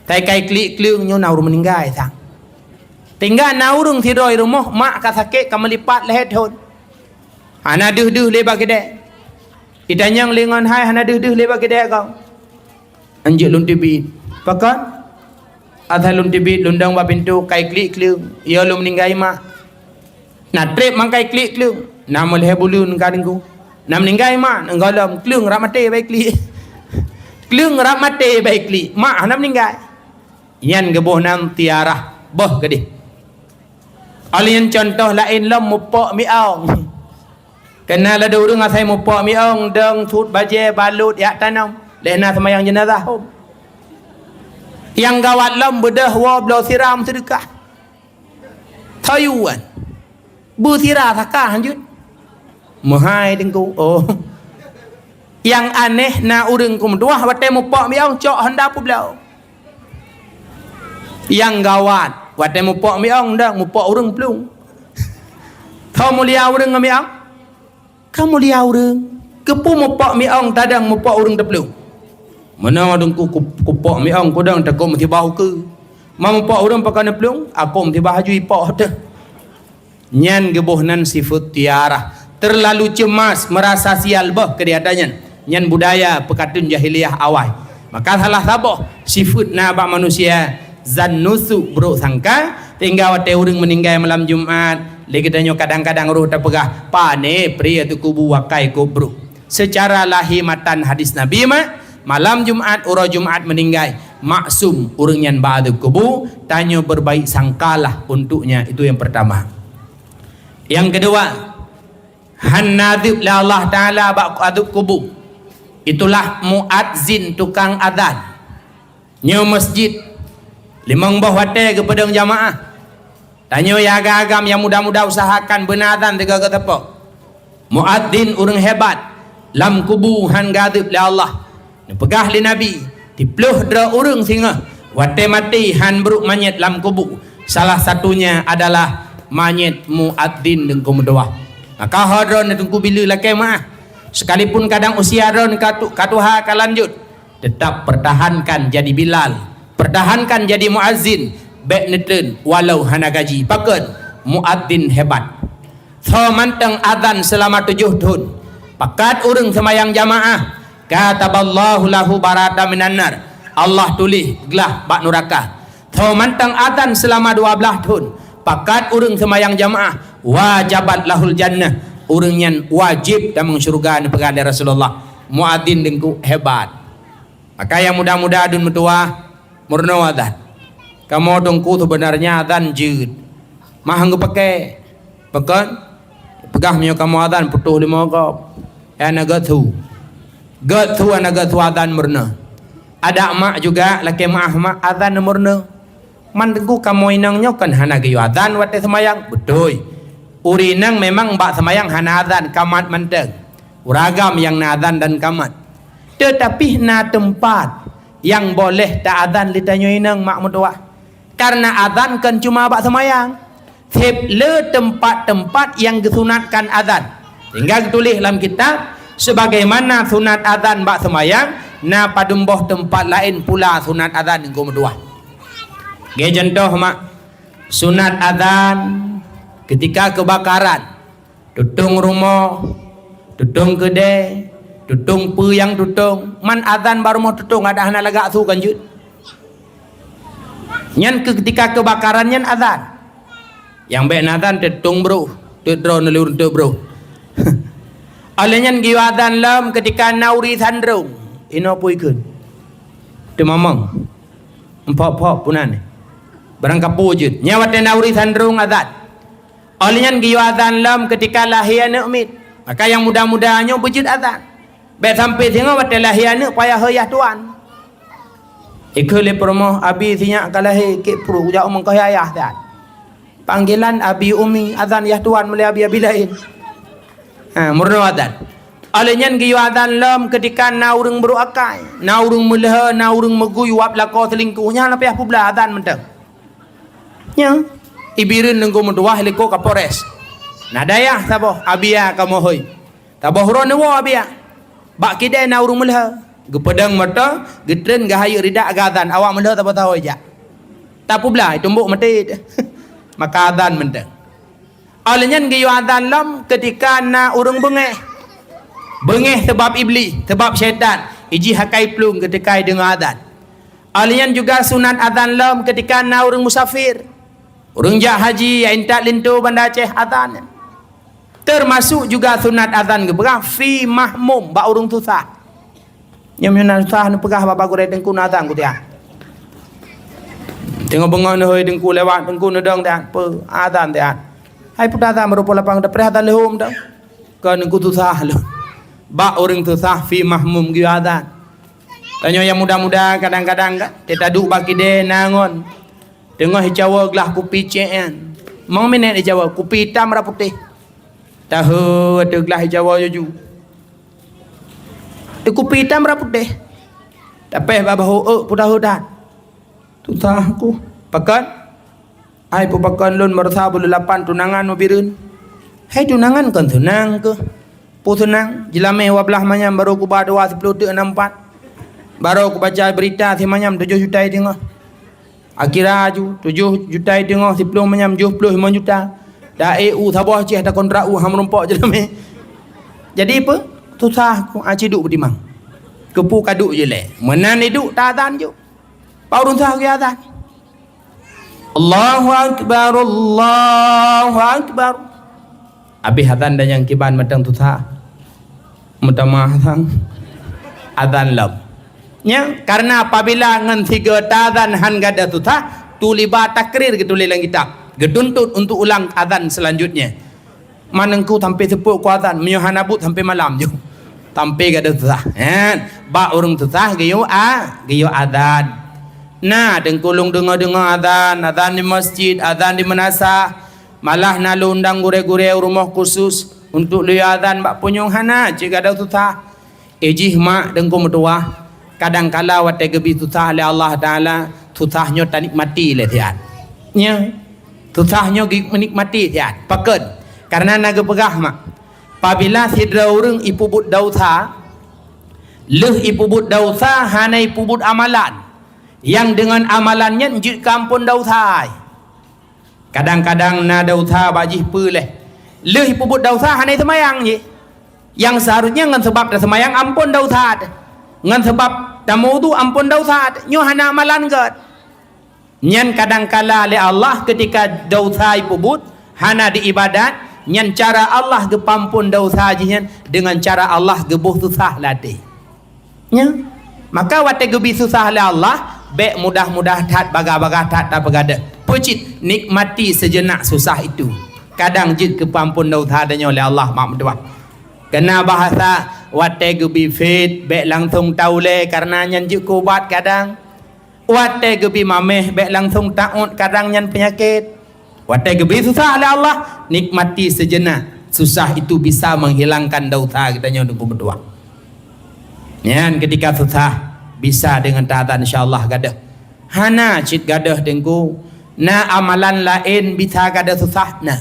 tai kai kli kleung nyo naur meninggal sang tinggal naurung tiroi rumah mak ka sakit ka melipat lehet hon hana duh leba gede itanyang lengan hai hana duh leba gede kau anjek lun tibit pakan adha lun tibit lundang ba pintu kai klik kleung ia lum meninggal mak na trip mang kai klik kleung nam lehe bulun ka dingku nam meninggal mak ngolom kleung rak mate baik klik kleung rak mate baik klik mak hana meninggal yan geboh nam tiarah boh gede alian contoh lain lam mupok miaung kenal ada urang asai mupok miaung deng tut baje balut yak tanam lehna semayang jenazah yang gawat lam bedah wa blau siram sedekah Tayuan Butira thakah hanjut Mahai dengku. Oh, yang aneh na urang kumduah wate mupak miau cok hendak pula. Yang gawat wate mupak miau ndak mupak urang pelung. Kau mulia urang miau? Kamu mulia urang. Kepu mupak miau tadang mupak urang tepelung. Mana dengku kupak miau kodang takom tibau ke. Mau mupak urang pakai pelung, akom tibah haju ipak dah. Nyan gebuhnan sifat tiarah. Terlalu cemas merasa sial bah kediatannya nyan budaya pekatun jahiliyah awal maka salah sabah sifat na abak manusia zannusu bro sangka tinggal wate urang meninggal malam Jumat lagi tanyo kadang-kadang roh terpegah pane pria tu kubu wakai kubru secara lahimatan hadis Nabi malam Jumat ura Jumat meninggal maksum urang nyan ba'du kubu tanyo berbaik sangkalah untuknya. Itu yang pertama. Yang kedua, hanadib la Allah Ta'ala ba'adub kubu. Itulah muadzin tukang adzan nyo masjid limang bah wate kepada jamaah tanyo ya agam yang muda-muda usahakan benadzan tiga ke tepak muadzin urang hebat lam kubu han gadib la Allah pegah li Nabi dipluh dra urang singa wate mati han beruk manyet lam kubu. Salah satunya adalah manyet muadzin dengku mendoa. Maka hadron tunggu bila laki mah sekalipun kadang usia hadron katuha kalanjut tetap pertahankan jadi Bilal, pertahankan jadi muazzin baik neten walau hana gaji paket muadzin hebat. So manteng adzan selama 7 tahun pakat urang semayang jamaah kataballahu lahu barata minan nar. Allah tulis gelah bak neraka. So manteng adzan selama 12 tahun pakat urang semayang jamaah wajabat lahul jannah urang nyan wajib damang syurga ni pegada Rasulullah. Muadzin dengku hebat. Maka yang muda-muda adun metua murno adzan. Kamu dengku sebenarnya adzan jeut. Mah hanggu pakai pekan pegah mio kamu adzan putuh 5 kop. Ana gathu. Gathu ana gathu adzan murna. Ada mak juga laki mak adzan murna. Man dengku kamu inangnya kan hana gayu adzan wate semayang betul. Urinang memang bak semayang hana adzan kamat manteng uragam yang na adzan dan kamat tetapi na tempat yang boleh tak adzan litanyo inang mak mutua karena adzan kan cuma bak semayang tip le tempat-tempat yang disunatkan adzan hingga tulis dalam kitab sebagaimana sunat adzan bak semayang na padumboh tempat lain pula sunat adzan dengku mutua. Ge contoh mak sunat adzan ketika kebakaran tutung rumah tutung kedai tutung pu yang tutung man adzan baru mau tutung ada hana lagak tu kanjut nyan ketika kebakaran nyan adzan yang baik adzan tutung bro tutro nelur tu bro oleh nyan giu adzan lam ketika nauri sandrung ino puikeun tu mamang empok-empok punan barang kapu jut nyawat nauri sandrung adzan. Olehnya giyu adzan lam ketika lahir anak mit. Maka yang muda-mudanya bujud adzan. Baik sampai tengok wate lahir anak payah hayah tuan. Ikhle promo abi sinya kalahir ke pro ja umang kah ayah dah. Panggilan abi umi adzan yah tuan mulai abi lain. Murno adzan. Olehnya giyu adzan lam ketika naurung beruakai, naurung mulha, naurung meguyu wap lako selingkuhnya lapih pula adzan mentang. Ya. Ibirin nengko menduah liko kapores. Nadayah taboh abia kamu hoy. Taboh ron wo abia. Bak kidai na urung melha. Gepedang mata, getren gahayu ridak agadan awak melha taboh tahu aja. Tapu belah tumbuk mati. Maka adan menteng. Olehnya giyu adan lam ketika na urung bengeh. Bengeh sebab iblis, sebab syaitan. Iji hakai plung ketika dengar adan. Olehnya juga sunat adan lam ketika na urung musafir. Urang jak haji yang tak lintu Banda Aceh adzan. Termasuk juga sunat adzan ke berah fi mahmum ba urang susah. Yang menan susah nu pegah bapa gure dengku adzan ku dia. Tengok bengon hoi dengku lewat dengku nedang dah pe adzan dia. Hai puta adzan merupa lapang dah perhatan lehum dah. Kan dengku susah lu. Ba urang susah fi mahmum gi adzan. Tanya yang muda-muda kadang-kadang tak taduk baki de nangon. Tengah hicawa gelah kopi ceen. Mau minat di Jawa, kopi hitam merah putih. Tahu ada gelas Jawa ju. Kopi hitam merah putih. Tapi babahu pudah-pudah. Tu aku pakan. Ai pakan lun martha bulu 8 tunangan mobireun. Hai tunangan kan tunang ke. Pu tunang jilame wablah manyam baru ku ba 2 10 64. Baru ku baca berita si manyam 7 juta tengok. Akhirnya ju 7 juta tengok 10 manyam 75 juta. Dah EU sabah ceh dah kontrak ham rompok jilame. Jadi apa? Susah ku aci duk bertimang. Kepu kaduk je le. Menan duk tak azan je. Paurun sah ke azan. Allahu akbar, Allahu akbar. Habis azan dan yang kiban matang susah. Mutamah sang azan lam. Nya karena apabila ngan 3 azan han gada susah, tu libat takrir gitu lelang kitab. Geduntut untuk ulang azan selanjutnya. Manengku sampai sepuk ku azan, menyohanabut sampai malam je. Sampai gada susah. Ba orang susah gayo azan. Nah, dengkulung dengar azan di masjid, azan di manasa. Malah nalu undang gure-gure rumah khusus untuk lu azan bak punyong hana jika ada susah. Ejih mak dengku mertua. Kadang-kala wate gebi susah oleh Allah Taala, susahnya tak nikmati le tiat. Nya, susahnya menikmati tiat. Paken. Karena naga pegah mak. Apabila sidra orang ipubut dausa, leh ipubut dausa hana ipubut amalan. Yang dengan amalannya njit kampun dausa. Kadang-kadang na dausa bajih peleh. Leh ipubut dausa hana semayang je. Yang seharusnya ngan sebab dah semayang ampun dausa. Ngan sebab tamu tu ampun dausa. Nyo hana amalan gat. Nyan kadang-kala oleh Allah ketika dausa ipubut hana diibadat. Nyan cara Allah gepampun dausa jihan dengan cara Allah gebuh susah latih. Nya, maka wate gebi susah oleh Allah, be mudah-mudah tat baga-baga tat tak begada. Pucit nikmati sejenak susah itu. Kadang jid kepampun dausa adanya oleh Allah mak mentua. Kena bahasa wate gebi fit be langsung taule karena nyan jid kubat kadang. Wate gebi mameh be langsung taut kadang nyan penyakit. Wate gebi susah oleh Allah, nikmati sejenak. Susah itu bisa menghilangkan dausa katanya untuk berdua. Yan ketika susah bisa dengan ta'atan insyaallah gadah. Hana cit gadah dengku. Na amalan lain bisa gadah susah na.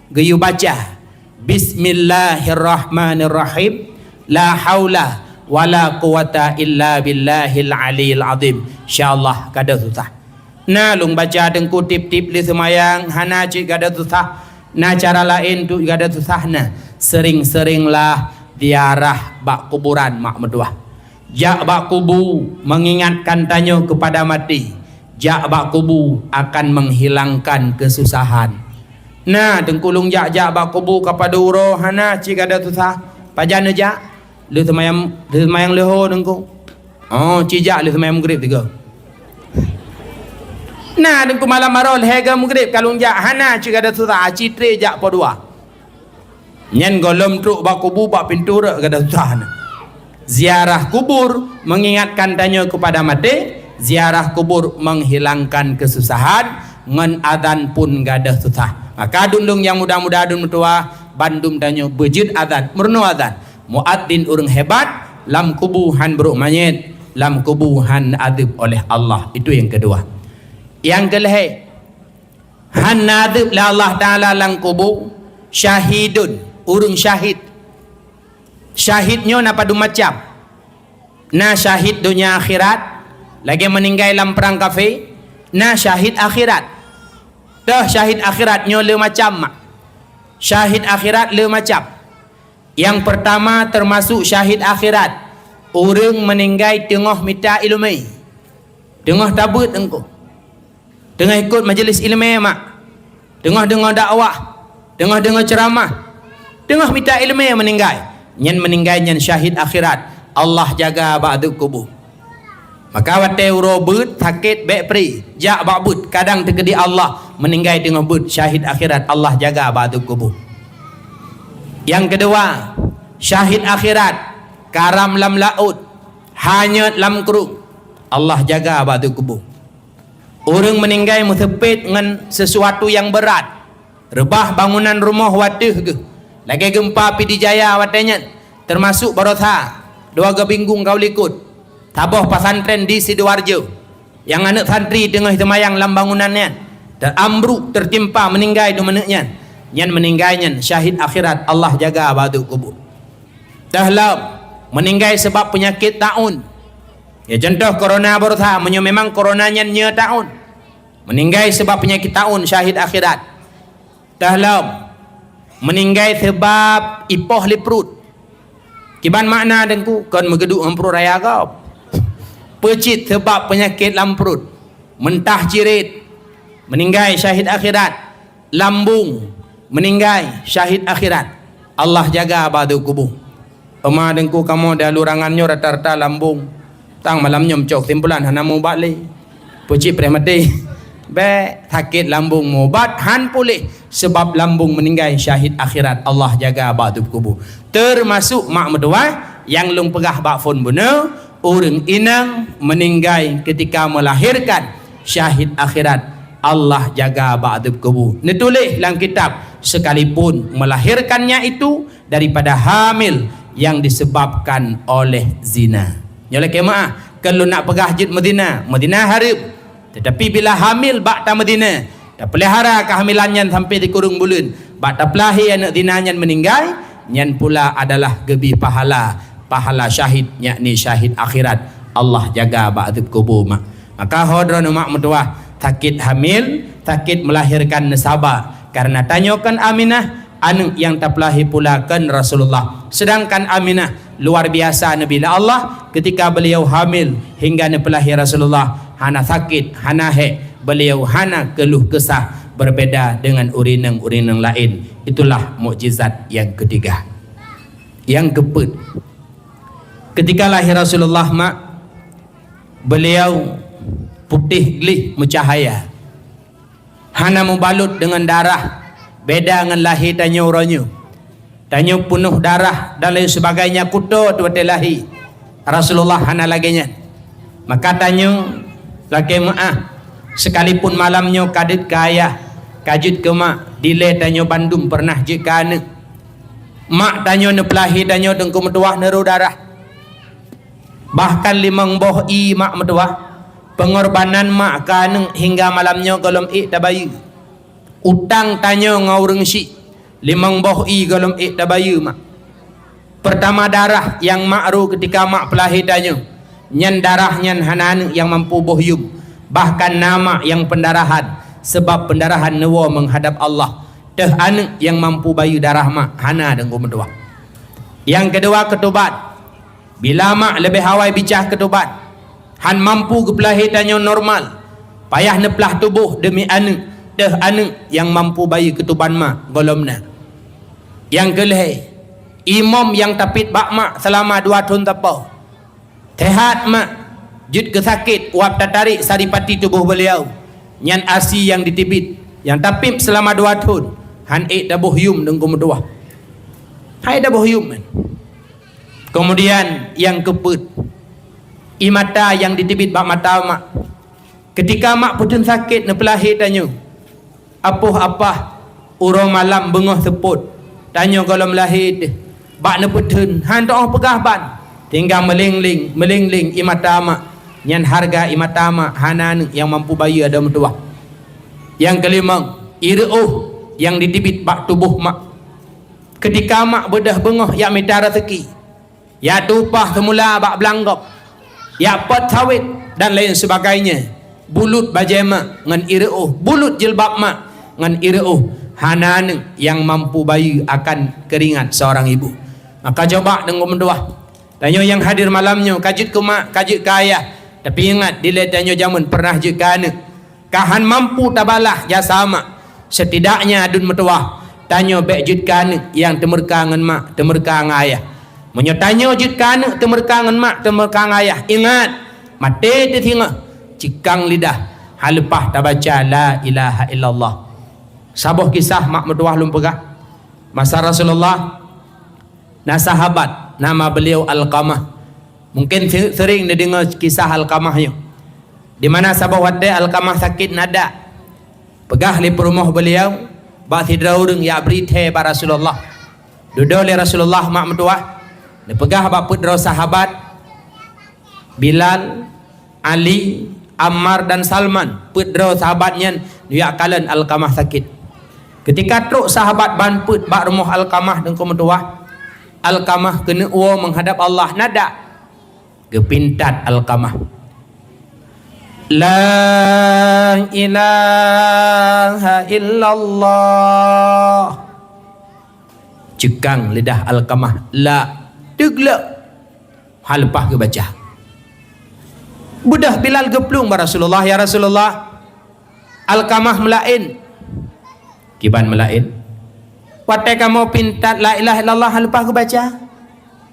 Gayu baca Bismillahirrahmanirrahim. La haula wala quwata illa billahil aliyil azim. Insyaallah gadah susah. Na lung baca dengku tip-tip li semayang hana cik gada susah. Na cara lain tu gada susah na. Sering-seringlah diarah bak kuburan mak medua. Jak bak kubu mengingatkan tanyo kepada mati. Jak bak kubu akan menghilangkan kesusahan. Na dengkulung jak bak kubu kepada uro hana cik gada susah. Pajana jak li semayang leho dengku. Oh cijak li semayang maghrib tiga. Nah, dengku malam marol hega maghrib kalung jak hana cik ada susah citre jak podua. Nyen golom truk bak kubur bak pintu rek ada susah. Ziarah kubur mengingatkan tanya kepada mati, ziarah kubur menghilangkan kesusahan, ngan adan pun gadah susah. Maka dundung yang muda-muda dun mertua bandum tanya bejid adan, murno adan. Muadzin urang hebat, lam kubuhan beruk manyet, lam kubuhan adib oleh Allah. Itu yang kedua. Yang kelih han nadib la Allah Ta'ala lang kubu syahidun urung syahid. Syahidnya napa du macam na syahid dunia akhirat lagi meninggal dalam perang kafir. Na syahid akhirat dah syahid akhiratnya le macam mak. Syahid akhirat le macam. Yang pertama termasuk syahid akhirat urang meninggal tengah minta ilmu, tengah tabut engkau, tengah ikut majlis ilmu mak, tengah dengar dakwah, tengah dengar ceramah, tengah minta ilmu meninggal. Nyen meninggal nyen syahid akhirat. Allah jaga ba'du kubur. Maka wate urobut sakit bek pri, jak ba'but kadang terkedi Allah meninggal dengan but syahid akhirat. Allah jaga ba'du kubur. Yang kedua, syahid akhirat karam lam laut, hanyut lam keruk. Allah jaga ba'du kubur. Orang meninggal musepit dengan sesuatu yang berat. rebah bangunan rumah wadah ke, lagi gempa Pidijaya watanya, termasuk Barotha, 2 gabinggung kau likut, taboh pasantren di Sidoarjo, yang anak santri tengah temayang lam bangunannya, dan ambruk tertimpa meninggal di meneknya, nyan meninggalnya syahid akhirat, Allah jaga batu kubur. Tahlam meninggal sebab penyakit taun. Ya contoh corona Barotha, memang coronanya nya taun. Meninggal sebab penyakit taun, syahid akhirat. Tahlam meninggal sebab ipoh liprut. Kiban makna dengku kon megeduk emprut raya kau. Pecit sebab penyakit lamprut. Mentah cirit, meninggal syahid akhirat. Lambung, meninggal syahid akhirat. Allah jaga batu kubur. Ema dengku kamu dah lurangannya rata-rata lambung. Tang malamnya mencok timbulan hana mau balik. Puji premati. Be sakit lambung mubat han pulih sebab lambung meninggal syahid akhirat. Allah jaga batu kubur. Termasuk mak mertua yang lung pegah bak fon benar, orang inang meninggal ketika melahirkan syahid akhirat. Allah jaga batu kubur. Ditulis dalam kitab, sekalipun melahirkannya itu daripada hamil yang disebabkan oleh zina. Nyoleh kemah kalau nak pegah jid Madinah, Madinah harib. Tetapi bila hamil bak ta Madinah, dah pelihara kehamilannya sampai di kurung bulan, bak ta pelahi anak zinanya meninggal, nyan pula adalah gebi pahala syahid, yakni syahid akhirat. Allah jaga bak kubur mak. Maka hodron mak mertua sakit hamil, sakit melahirkan nasabah. Karena tanyakan Aminah, anu yang terpelahi pula kan Rasulullah. Sedangkan Aminah luar biasa Nabi Allah, ketika beliau hamil hingga nepelahi Rasulullah, hana sakit, hana beliau hana keluh kesah, berbeda dengan urinang lain. Itulah mukjizat yang ketiga. Yang keempat, ketika lahir Rasulullah mak, beliau putih gelih mencahaya, hana membalut dengan darah. Beda dengan lahir tanya orangnya, tanya penuh darah dan lain sebagainya, kuto tu lahi Rasulullah hana laginya. Maka tanya lagi maaf, sekalipun malamnya kadit kaya kajut ke mak dile tanya Bandung pernah jika anak mak tanya ne pelahi tanya dengku metuah neru darah, bahkan 5 boh i mak metuah pengorbanan mak kaneng hingga malamnya golom ik tabayu. Utang tanya ngaureng si 5 boh i golom ik tabayu mak. Pertama darah yang makru ketika mak pelahi tanya, nyan darah nyan hanan yang mampu bohyum, bahkan nama yang pendarahan, sebab pendarahan newa menghadap Allah. Teh anak yang mampu bayu darah mak hana dan gumedua. Yang kedua ketubat. Bila mak lebih hawai bicah ketubat, han mampu kepelahi tanya normal, payah neplah tubuh demi anak. Teh anak yang mampu bayi ketuban mak golomna. Yang kelih, imam yang tapit bak mak selama 2 tahun tapau. Tehat mak, jud kesakit, wap tarik saripati tubuh beliau. Nyan asi yang ditibit, yang tapip selama 2 tahun. Han dah bohyum dengan kumedua. Hai dah bohyum man. Kemudian yang keput, imata yang ditibit bak mata mak. Ketika mak putun sakit nepelahi tanya, apa urang malam bengah seput, tanya kalau melahir bak neputun han doa pegah ban, tinggal melingling imata mak. Nyan harga imata mak hanan yang mampu bayi ada mertua. Yang kelima, ireuh yang ditibit bak tubuh mak. Ketika mak bedah bengah ya minta rezeki, ya tupah semula bak belanggok, ya pot sawit dan lain sebagainya. Bulut bajai mak ngan ireuh, bulut jilbab mak ngan ireuh, hanan yang mampu bayi akan keringat seorang ibu. Maka coba dengan mendoa. Tanya yang hadir malamnya, kajut ke mak, kajut ke ayah. Tapi ingat, dilihat tanya zaman pernah je ke anak. Kahan mampu tabalah jasa mak. Setidaknya adun metuah. Tanya baik jut ke anak yang temerka dengan mak, temerka dengan ayah. Menyatanya jut ke anak, temerka dengan mak, temerka dengan ayah. Ingat, mati tertinggal, cikang lidah. Halepah tak baca la ilaha illallah. Sabuh kisah mak metuah lumpegah. Masa Rasulullah, nah sahabat, nama beliau Alqamah. Mungkin sering dengar kisah Alqamahnya, di mana sahabat wadai Alqamah sakit nada, pegah di rumah beliau, ba tidra urang ya berite ba Rasulullah duduk le Rasulullah mak mentua dia pegah ba putera sahabat Bilal, Ali, Ammar dan Salman putera sahabatnya dia kalan Alqamah sakit. Ketika truk sahabat banput ba rumah Alqamah dan mentua Alqamah kena menghadap Allah nada gepintat Alqamah La ilaha illallah cekang lidah Alqamah la tegla hal lepas ke baca budah Bilal geplung ba Rasulullah ya Rasulullah Alqamah melain kiban melain watai kamu pintat la ilaha illallah hal lepas ke baca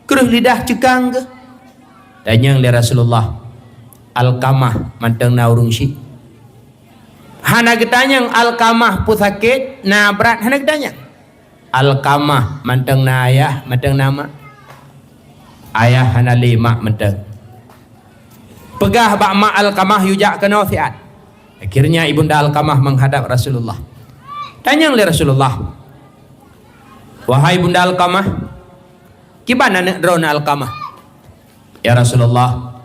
keruh lidah cekang ke tanya oleh Rasulullah Alqamah manteng na urung syik hana getanyang Alqamah pu sakit na berat hana getanyang Alqamah manteng na ayah manteng nama ayah hana lima manteng pegah bak mak Alqamah yujak kena siat akhirnya ibunda Alqamah menghadap Rasulullah tanya oleh Rasulullah wahai bunda Alqamah kibana nak drona Alqamah ya Rasulullah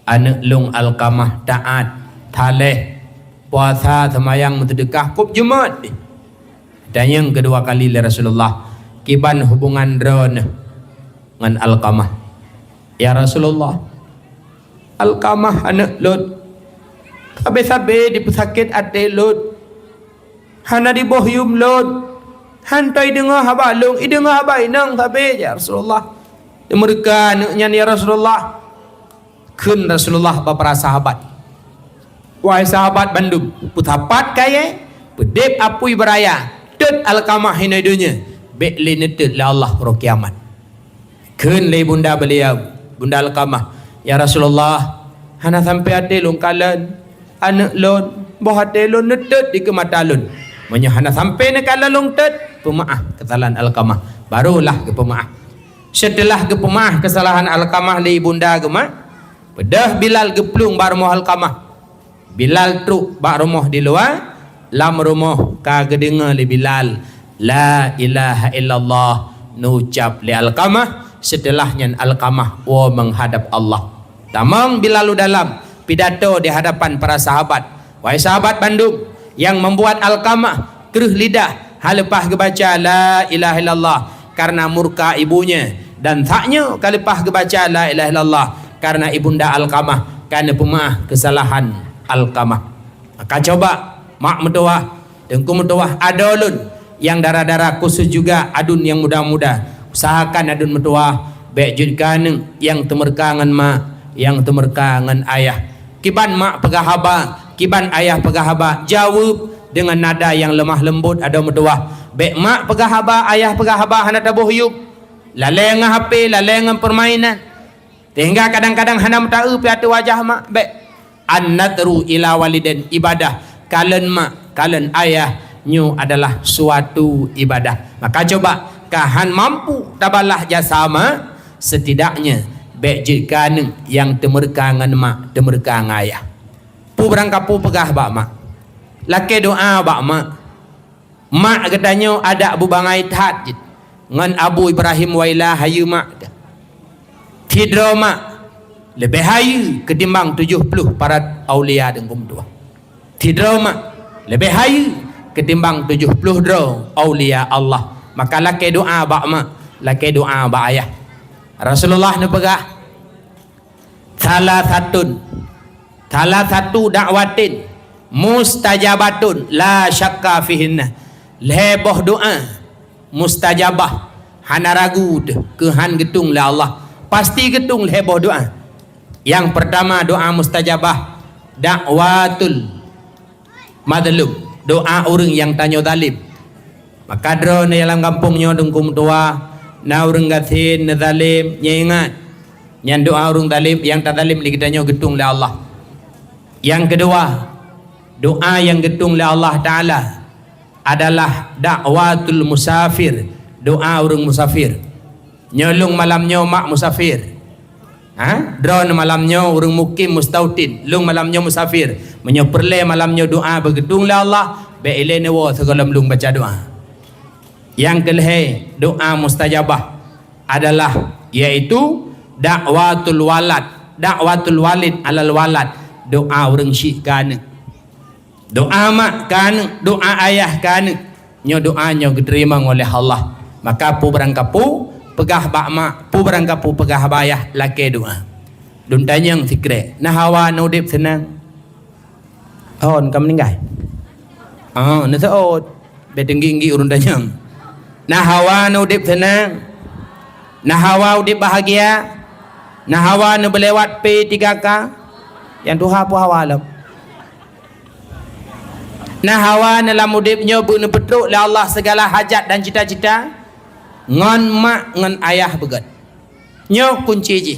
anak lung Alqamah taat taleh puasa semayang mentedekah kub Jumat dan yang kedua kali le Rasulullah kiban hubungan drone dengan Alqamah ya Rasulullah Alqamah anak Lut habis-habis dipesakit ate Lut hana di bohyum Lut hantai dengar haba lung dengar haba inang habis ya Rasulullah mereka anaknya ya Rasulullah kun Rasulullah para sahabat wahai sahabat Bandung putapat kaya pedep apui beraya tet Alqamah hina dunia bekli netet la Allah pro kiamat kun le bunda beliau bunda Alqamah ya Rasulullah hana sampai ate lung kalan anak lon boh ate lon netet di kemata lon menyo hana sampai ne kalan lung tet pemaaf kesalahan Alqamah barulah ke pemaaf setelah ke pemaaf kesalahan Alqamah le bunda gemak pedah Bilal geplung ba rumah Alqamah Bilal truk ba rumah di luar lam rumah kagedenga li Bilal la ilaha illallah nucap li Alqamah setelahnya Alqamah menghadap Allah tamang Bilal dalam pidato di hadapan para sahabat wahai sahabat Bandung yang membuat Alqamah keruh lidah hal lepas kebaca la ilaha illallah karena murka ibunya dan taknya kalepah kebaca la ilaha illallah karena ibunda Alqamah karena pemaaf kesalahan Alqamah maka coba mak mentua dengku mentua ada ulun yang darah-darah khusus juga adun yang muda-muda usahakan adun mentua bekjudkan yang temerkangan mak yang temerkangan ayah kiban mak pegahaba kiban ayah pegahaba jawab dengan nada yang lemah lembut ada mentua bek mak pegahaba ayah pegahaba hana tabuh yub laleng HP laleng permainan sehingga kadang-kadang hana tahu piatu wajah mak bek an-nadru ila waliden ibadah kalen mak kalen ayah nyu adalah suatu ibadah maka coba kahan mampu tabalah jasama setidaknya bek jikan yang temerkangan mak temerkang ayah pu berangkap pu pegah bak mak laki doa bak mak katanya ada Abu Bangai tat ngan Abu Ibrahim Waila hayu mak tidra mak lebih hayu ketimbang 70 para aulia dan kumtua tidra mak lebih hayu ketimbang 70 dro aulia Allah maka laki doa bak mak laki doa bak ayah Rasulullah ni pegah salah satu dakwatin mustajabatun la syakka fihinna leboh doa mustajabah hana ragu kehan getung la Allah pasti getung leboh doa yang pertama doa mustajabah dakwatul madlum doa orang yang tanya zalim maka drone dalam kampungnya dengkum tua na orang gatin na zalim ingat yang doa orang zalim yang tak zalim dikitanya getung la Allah yang kedua doa yang getung la Allah Ta'ala adalah dakwatul musafir doa orang musafir nyolong malamnya mak musafir drone malamnya orang mukim mustautin lung malamnya musafir menyeperle malamnya doa bergedung la Allah be ile ne wo sekolah belum baca doa. Yang kelih doa mustajabah adalah yaitu dakwatul walid alal walad, doa orang syik kana, doa mak kana, doa ayah kana, nyo doanya diterima oleh Allah. Maka pu berangkapu pegah bak mak, pu berangkapu pegah bayah laki doa. Dun tanyang fikre, nah hawa nudip senang. Oh, kamu meninggal. Oh, nasa ot, betenggi urun tanyang. Nah hawa nudip senang. Nah hawa udip bahagia. Nah hawa nu berlewat P3K. Yang Tuhan pun hawa alam. Nah hawa dalam udipnya bunu petruk la Allah segala hajat dan cita-cita. Ngan mak ngan ayah begat. Nyo kunci je.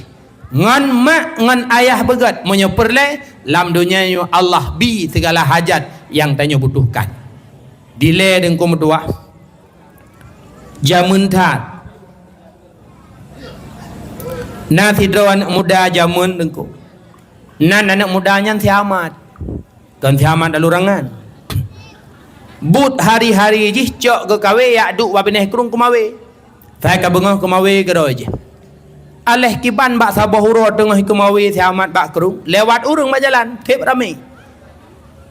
Ngan mak ngan ayah begat. Menyo perle lam dunia nyo Allah bi segala hajat yang tanya butuhkan. Dile dengkum dua. Jamun tat. Nah tidro anak muda jamun dengku. Nan anak mudanya siamat. Kan siamat alurangan. But hari-hari jih cok ke kawe yak duk wabineh kurung kumawe. Saya ka bengah kumawe ke je. Aleh kiban bak sabah huro tengah kumawe siamat bak kurung. Lewat urung berjalan, kep ramai.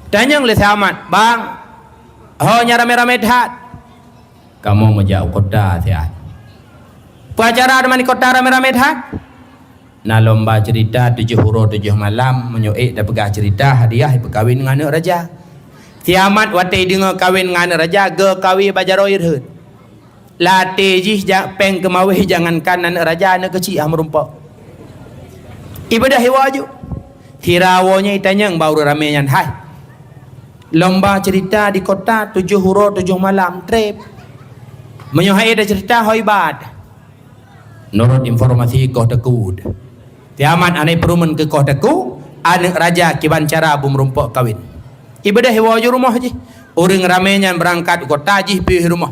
Tanyang le siamat, bang. Ho nya rame-rame tat. Kamu menjauh kota siat. Pacara ada di kota rame-rame tat. Nah lomba cerita 7 huruf 7 malam menyoek dah pegah cerita hadiah berkahwin dengan anak raja. Tiamat watai dengar kahwin dengan anak raja ge kahwin bajaroir heut. Late jih peng kemawih jangankan anak raja anak kecil merumpak. Ibadah hiwaju. Hirawonya itanyang baru ramaian hai. Lomba cerita di kota 7 huruf 7 malam trip. Menyohai dah cerita hoibat. Menurut informasi kau tekud. Tiamat anai perumen ke kau teku, anak raja kiban cara bumrumpok kawin. Ibadah waju rumah je. Orang ramainya berangkat kota je pergi rumah.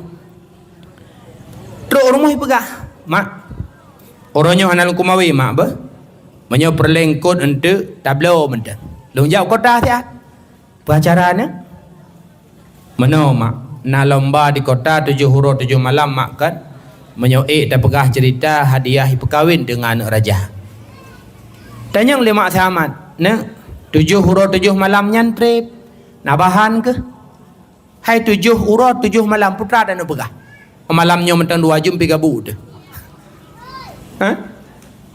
Teruk rumah pegah. Mak. Orangnya anal kumawi mak ba. Menyo perlengkot untuk tablo mentang. Long jauh kota siat. Pacarana. Meno mak. Na lomba di kota 7 huruf 7 malam mak kan. Menyoek dah pegah cerita hadiah perkahwin dengan raja. Tanyang lima sahabat, ne 7 huruf 7 malam nyantrip, nabahan ke? Hai 7 huruf 7 malam putra dan pegah. Malamnya mentang 2 jam 3 bud. Hah?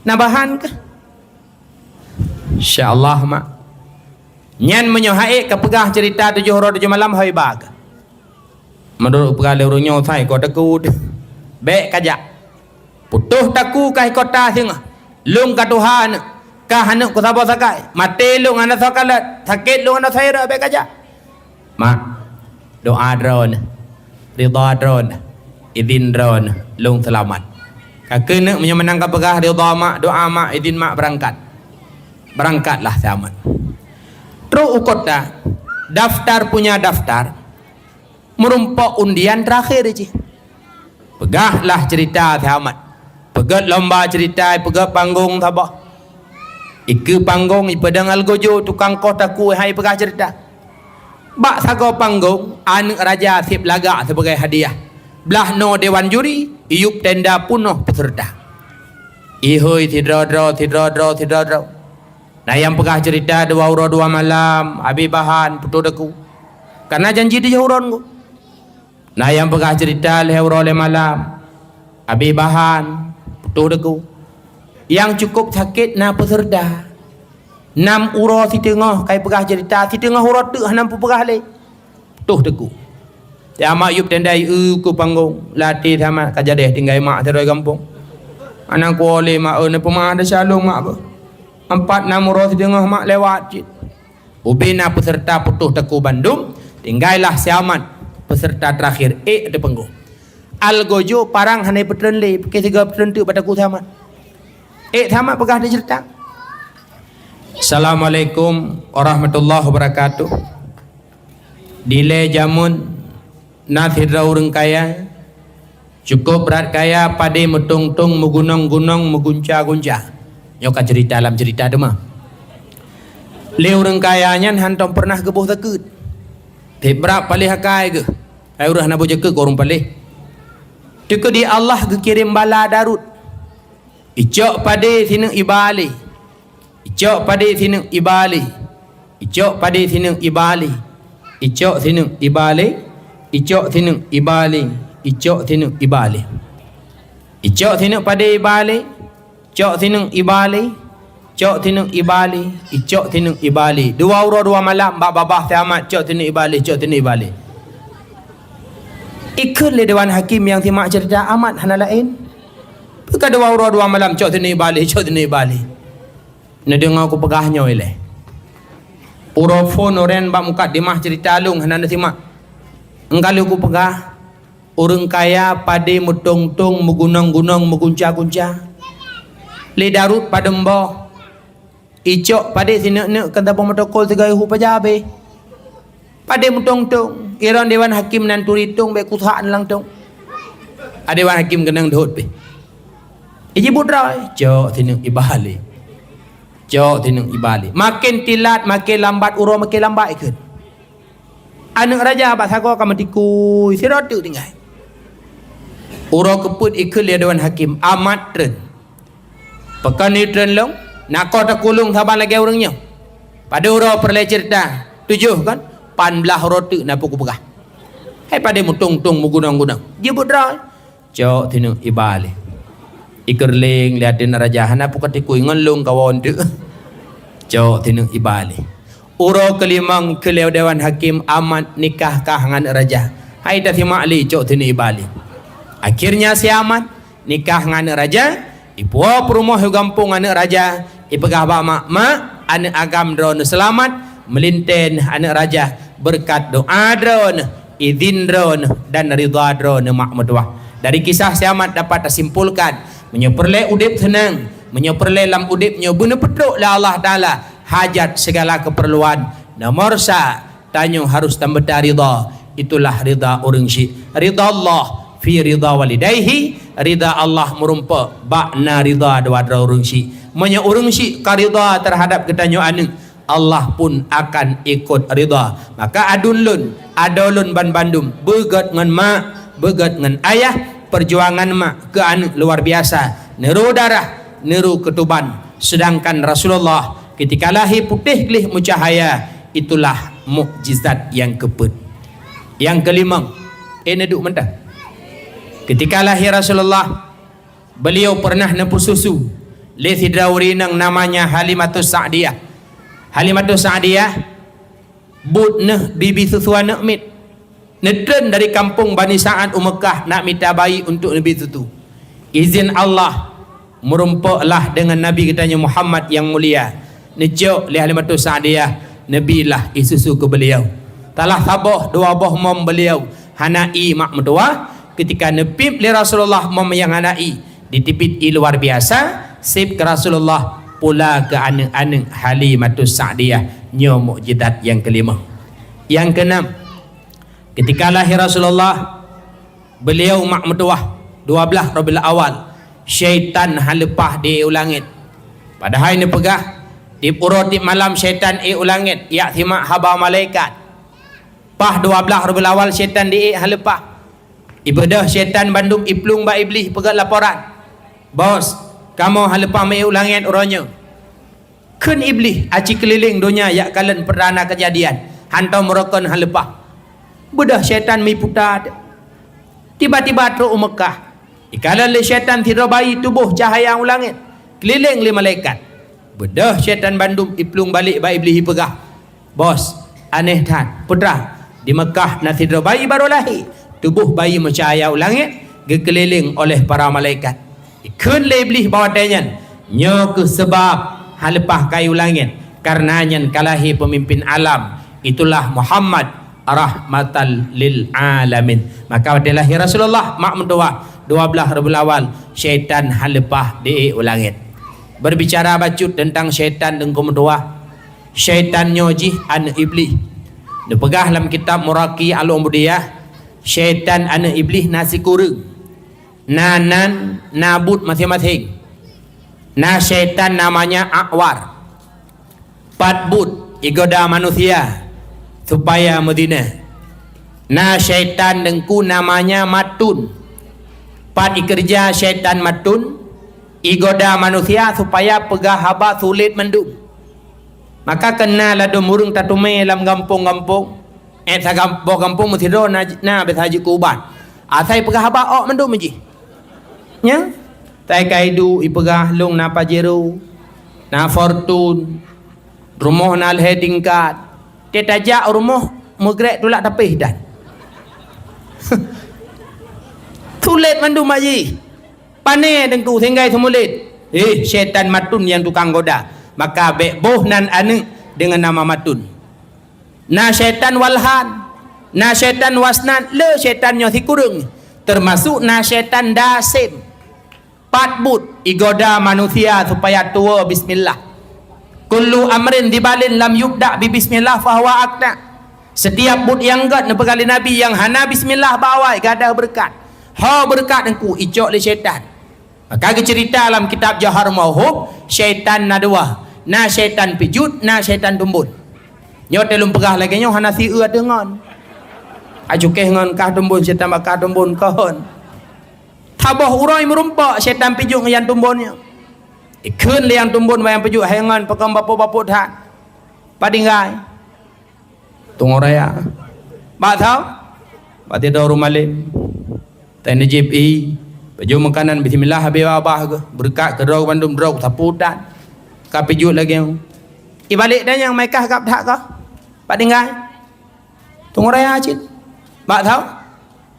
Nabahan ke? Insyaallah mak. Nyan menyohai ke pegah cerita 7 huruf 7 malam hai bag. Menurut pegah leurunya sai kau tekud. Baik kajak. Putuh taku kai kota singah. Lung ka Tuhan. Kah anak ku sabar sakai. Mati lung anak sakalat. Sakit lung anak saya baik kajak. Mak. Doa drone. Ridha drone. Izin drone. Lung selamat. Kakak nak menangkap pegah ridha mak. Doa mak. Izin mak berangkat. Berangkatlah selamat. Terus kota. Daftar punya daftar. Merumpok undian terakhir je. Pegahlah cerita selamat. Pegat lomba cerita, pegat panggung tabah. Iku panggung ipadang algojo tukang kotaku hai pegah cerita. Bak sago panggung anak raja sip lagak sebagai hadiah. Belah no dewan juri, iup tenda punuh peserta. Ihoi tidro-dro. Nah yang pegah cerita 2 huruf 2 malam, abi bahan putu deku. Karena janji di jahuron ku. Nah yang pegah cerita 2 huruf 5 malam, abi bahan putu deku. Yang cukup sakit na peserta 6 huruf si tengah kai pegah cerita si tengah huruf tu 6 pegah le. Tuh deku. Tiamak yup tendai ku panggung latih sama kajadeh tinggal mak teroi kampung. Anak ku oleh mak ne pemah ada shalung mak ba. 4-6 huruf si tengah mak lewat cit. Ubina peserta putuh teku Bandung, tinggallah siamat peserta terakhir di panggung. Algojo parang hanai petren le pakai 3 petren tu pada ku siamat. Sama pegah dia cerita. Assalamualaikum warahmatullahi wabarakatuh. Dile jamun nathidra urang kaya. Cukup berat kaya pada metung-tung megunung-gunung megunca-gunca. Nyoka cerita dalam cerita dema. Le urang kayanya hantam pernah gebuh tekut. Tebrak palih hakai ke ai urah nak boja ke korang palih teka di Allah ke kirim bala darut icok pada sini ibali icok pada sini ibali icok pada sini ibali icok sini ibali icok sini ibali icok sini ibali icok sini pada ibali icok sini ibali icok sini ibali icok sini ibali 2 uro 2 malam bab babah tamat icok sini ibali icok sini ibali ikut le Dewan Hakim yang timak cerita amat hana lain bukan 2 uro 2 malam icok sini ibali icok sini ibali na dengar aku pegahnya ile uro phone oren bab muka dimah cerita alung hana timak engkali aku pegah orang kaya pada mutong-tong mugunang-gunang mugunca-gunca le darut pada mbah icok pada sini kata pemotokol 3 hu pajabe pada mutong-tong iran Dewan Hakim nan turitung be kusahan lang tong ada Dewan Hakim kenang dot be iji putra cok sini ibali cok sini ibali makin tilat makin lambat uro makin lambat ikut anak raja abad sago akan metikui sirot tu tinggal uro keput ikut le Dewan Hakim amat tren pekan ni tren long nak kau tak kulung sabar lagi orangnya pada uro perle cerita 7 kan 18 roti nak pukul pegah hai pada mutung-tung mugunang-gunang dia putra cok tinu ibali ikerling liatin raja hana pukul tikui ngelung kawan tu cok tinu ibali uro kelimang keleo Dewan Hakim amat nikah kahangan raja hai dah simak li cok tinu ibali akhirnya si amat nikah dengan raja ibu perumah gampung anak raja ipegah mak anak agam drone selamat melinten anak raja berkat doa drone izin drone dan ridha drone mak mertua dari kisah siamat dapat tersimpulkan menyeperle udip senang menyeperle lam udipnya benar petruk lah Allah Ta'ala hajat segala keperluan nomor tanyo harus tambah ridha itulah ridha orang syik ridha Allah fi ridha walidayhi ridha Allah merumpa bakna ridha dua-dua orang syik menya orang syik karida terhadap ketanyo anu Allah pun akan ikut ridha maka adulun adolun ban bandum begat ngan mak begat ngan ayah perjuangan mak ke anu luar biasa neru darah neru ketuban sedangkan Rasulullah ketika lahir putih gelih mucahaya itulah mukjizat yang keput yang kelima neduk mentah ketika lahir Rasulullah beliau pernah nempuh susu le sidrawri nang namanya Halimatus Sa'diyah Halimatus Sa'diyah but nah bibi susu anak mit netren dari kampung Bani Sa'ad Mekah nak minta bayi untuk Nabi susu izin Allah merumpaklah dengan Nabi katanya Muhammad yang mulia nejok le Halimatus Sa'diyah Nabi lah isusu ke beliau talah sabah 2 buah mom beliau hanai mak mertua ketika nepip le Rasulullah mom yang hanai ditipit luar biasa sip ke Rasulullah pula ke anak-anak Halimatus Sa'diyah nyo mukjizat yang kelima yang keenam ketika lahir Rasulullah beliau mak mertua 12 Rabiul Awal syaitan halepah di ulangit padahal ini pegah di purotip malam syaitan ulangit ya simak haba malaikat pah 12 Rabiul Awal syaitan di halepah ibadah syaitan bandung iplung ba iblis pegat laporan bos kamu halepah mai ulangit orangnya kun iblis aci keliling dunia yak kalian perdana kejadian hantau merokan halepah bedah syaitan mai putar tiba-tiba teruk Mekah ikalan le syaitan tidak bayi tubuh cahaya ulangit keliling le malaikat bedah syaitan bandung iplung balik ba iblis pegah bos aneh tan putra di Mekah nak tidak bayi baru lahir tubuh bayi mencahaya ulangit dikeliling oleh para malaikat ikun le iblis bawa danyan nyo ke sebab halepah kayu langit karenanya kalahi pemimpin alam itulah Muhammad rahmatan lil alamin maka pada lahir Rasulullah mak mentua 12 Rabiul Awal syaitan halepah di ulangit berbicara bacut tentang syaitan dan mentua syaitan nyoji an iblis dipegah dalam kitab Muraqi al-Ubudiyah syaitan an iblis nasi kurung nanan nabut masing-masing nah syaitan namanya Akwar patbut igoda manusia supaya Madinah Na syaitan dengku namanya matun. Pat ikerja syaitan matun, igoda manusia supaya pegah haba sulit mendung. Maka kena ladum urung tatume dalam kampung-kampung. Sa kampung mesti do na besaji kuban. Asai pegah haba ok mendung meji. Nya? Tai kaidu ipegah long na pajero, na fortune, rumah na heading card. Tetajak rumah mugrek tulak tapih dan. Sulit mandum maji. Pane dengku sehingga semulit. Syaitan matun yang tukang goda. Maka boh nan ane dengan nama matun. Na syaitan walhan, na syaitan wasnan, le syaitan nyo sikurung. Termasuk na syaitan dasim. Patbut igoda manusia supaya tua bismillah. Kullu amrin dibalin lam yubda bi bismillah fahuwa akna. Setiap bud yang gad nepekali Nabi yang hana bismillah bawai gadah berkat. Ha berkat engku icok le syaitan. Maka cerita dalam kitab Jahar Mauhub, syaitan na dua. Na syaitan pijut, na syaitan tumbun. Nyo telum pegah lagi nyo hana si ua dengon. Ajukeh ngon kah tumbun syaitan bakah tumbun kahon. Tabah urai merumpak syaitan pijut yang tumbunnya. Ikun le yang tumbun yang pijut hangan pekam bapu-bapu tak. Padingai. Tunggu raya. Bak tahu? Bak tidur rumah lim. Tanya JPI. Baju makanan bismillah habis abah ke. Berkat ke drog bandum drog taputan. Kau pijut lagi. Ibalik dan yang mereka kap tak ke? Padingai. Tunggu raya cik. Bak tahu?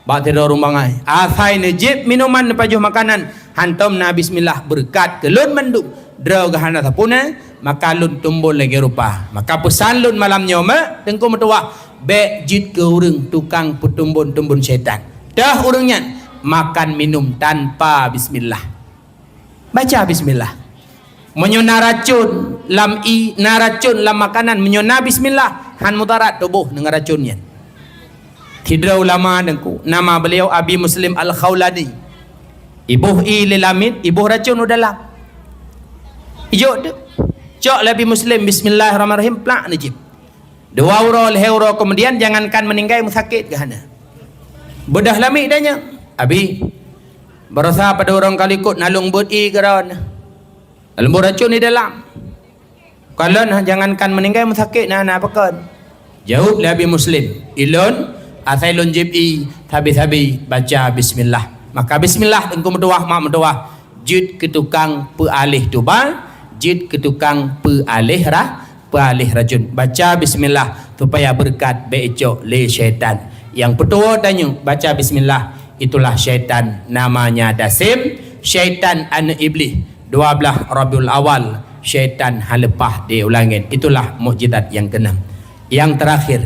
Bak tidur rumah ngai. Asai nejib minuman pajuh makanan. Hantam na bismillah berkat ke lun mendung. Drog hana tapuna. Maka lun tumbul lagi rupa. Maka pesan lun malam nyoma tengku metua be jit ke urang tukang petumbun-tumbun syaitan. Dah urangnya makan minum tanpa bismillah. Baca bismillah. Menyona racun lam naracun lam makanan menyona bismillah han mudarat tubuh dengan racunnya. Tidra ulama dengku nama beliau Abi Muslim Al-Khawlani. Ibuh lilamit, ibuh racun udalam. Ijo tu. Cok lebih Muslim bismillahirrahmanirrahim plak najib. Dua uro leheuro kemudian jangankan meninggal musakit ke hana. Bedah lamik danya. Abi berasa pada orang kalikut nalung budi keron. Lembur racun di dalam. Kalau jangankan meninggal musakit nah apakan. Jauh lebih Muslim. Ilon asailun jibi tabi baca bismillah. Maka bismillah engkau mendoah mak mendoah. Jid ke tukang pealih tubal. Jid ke tukang pealih racun. Baca bismillah supaya berkat be'icok le syaitan. Yang petua tanya baca bismillah itulah syaitan namanya dasim. Syaitan anak iblis 12 Rabiul Awal. Syaitan halepah di ulangin. Itulah mukjizat yang keenam. Yang terakhir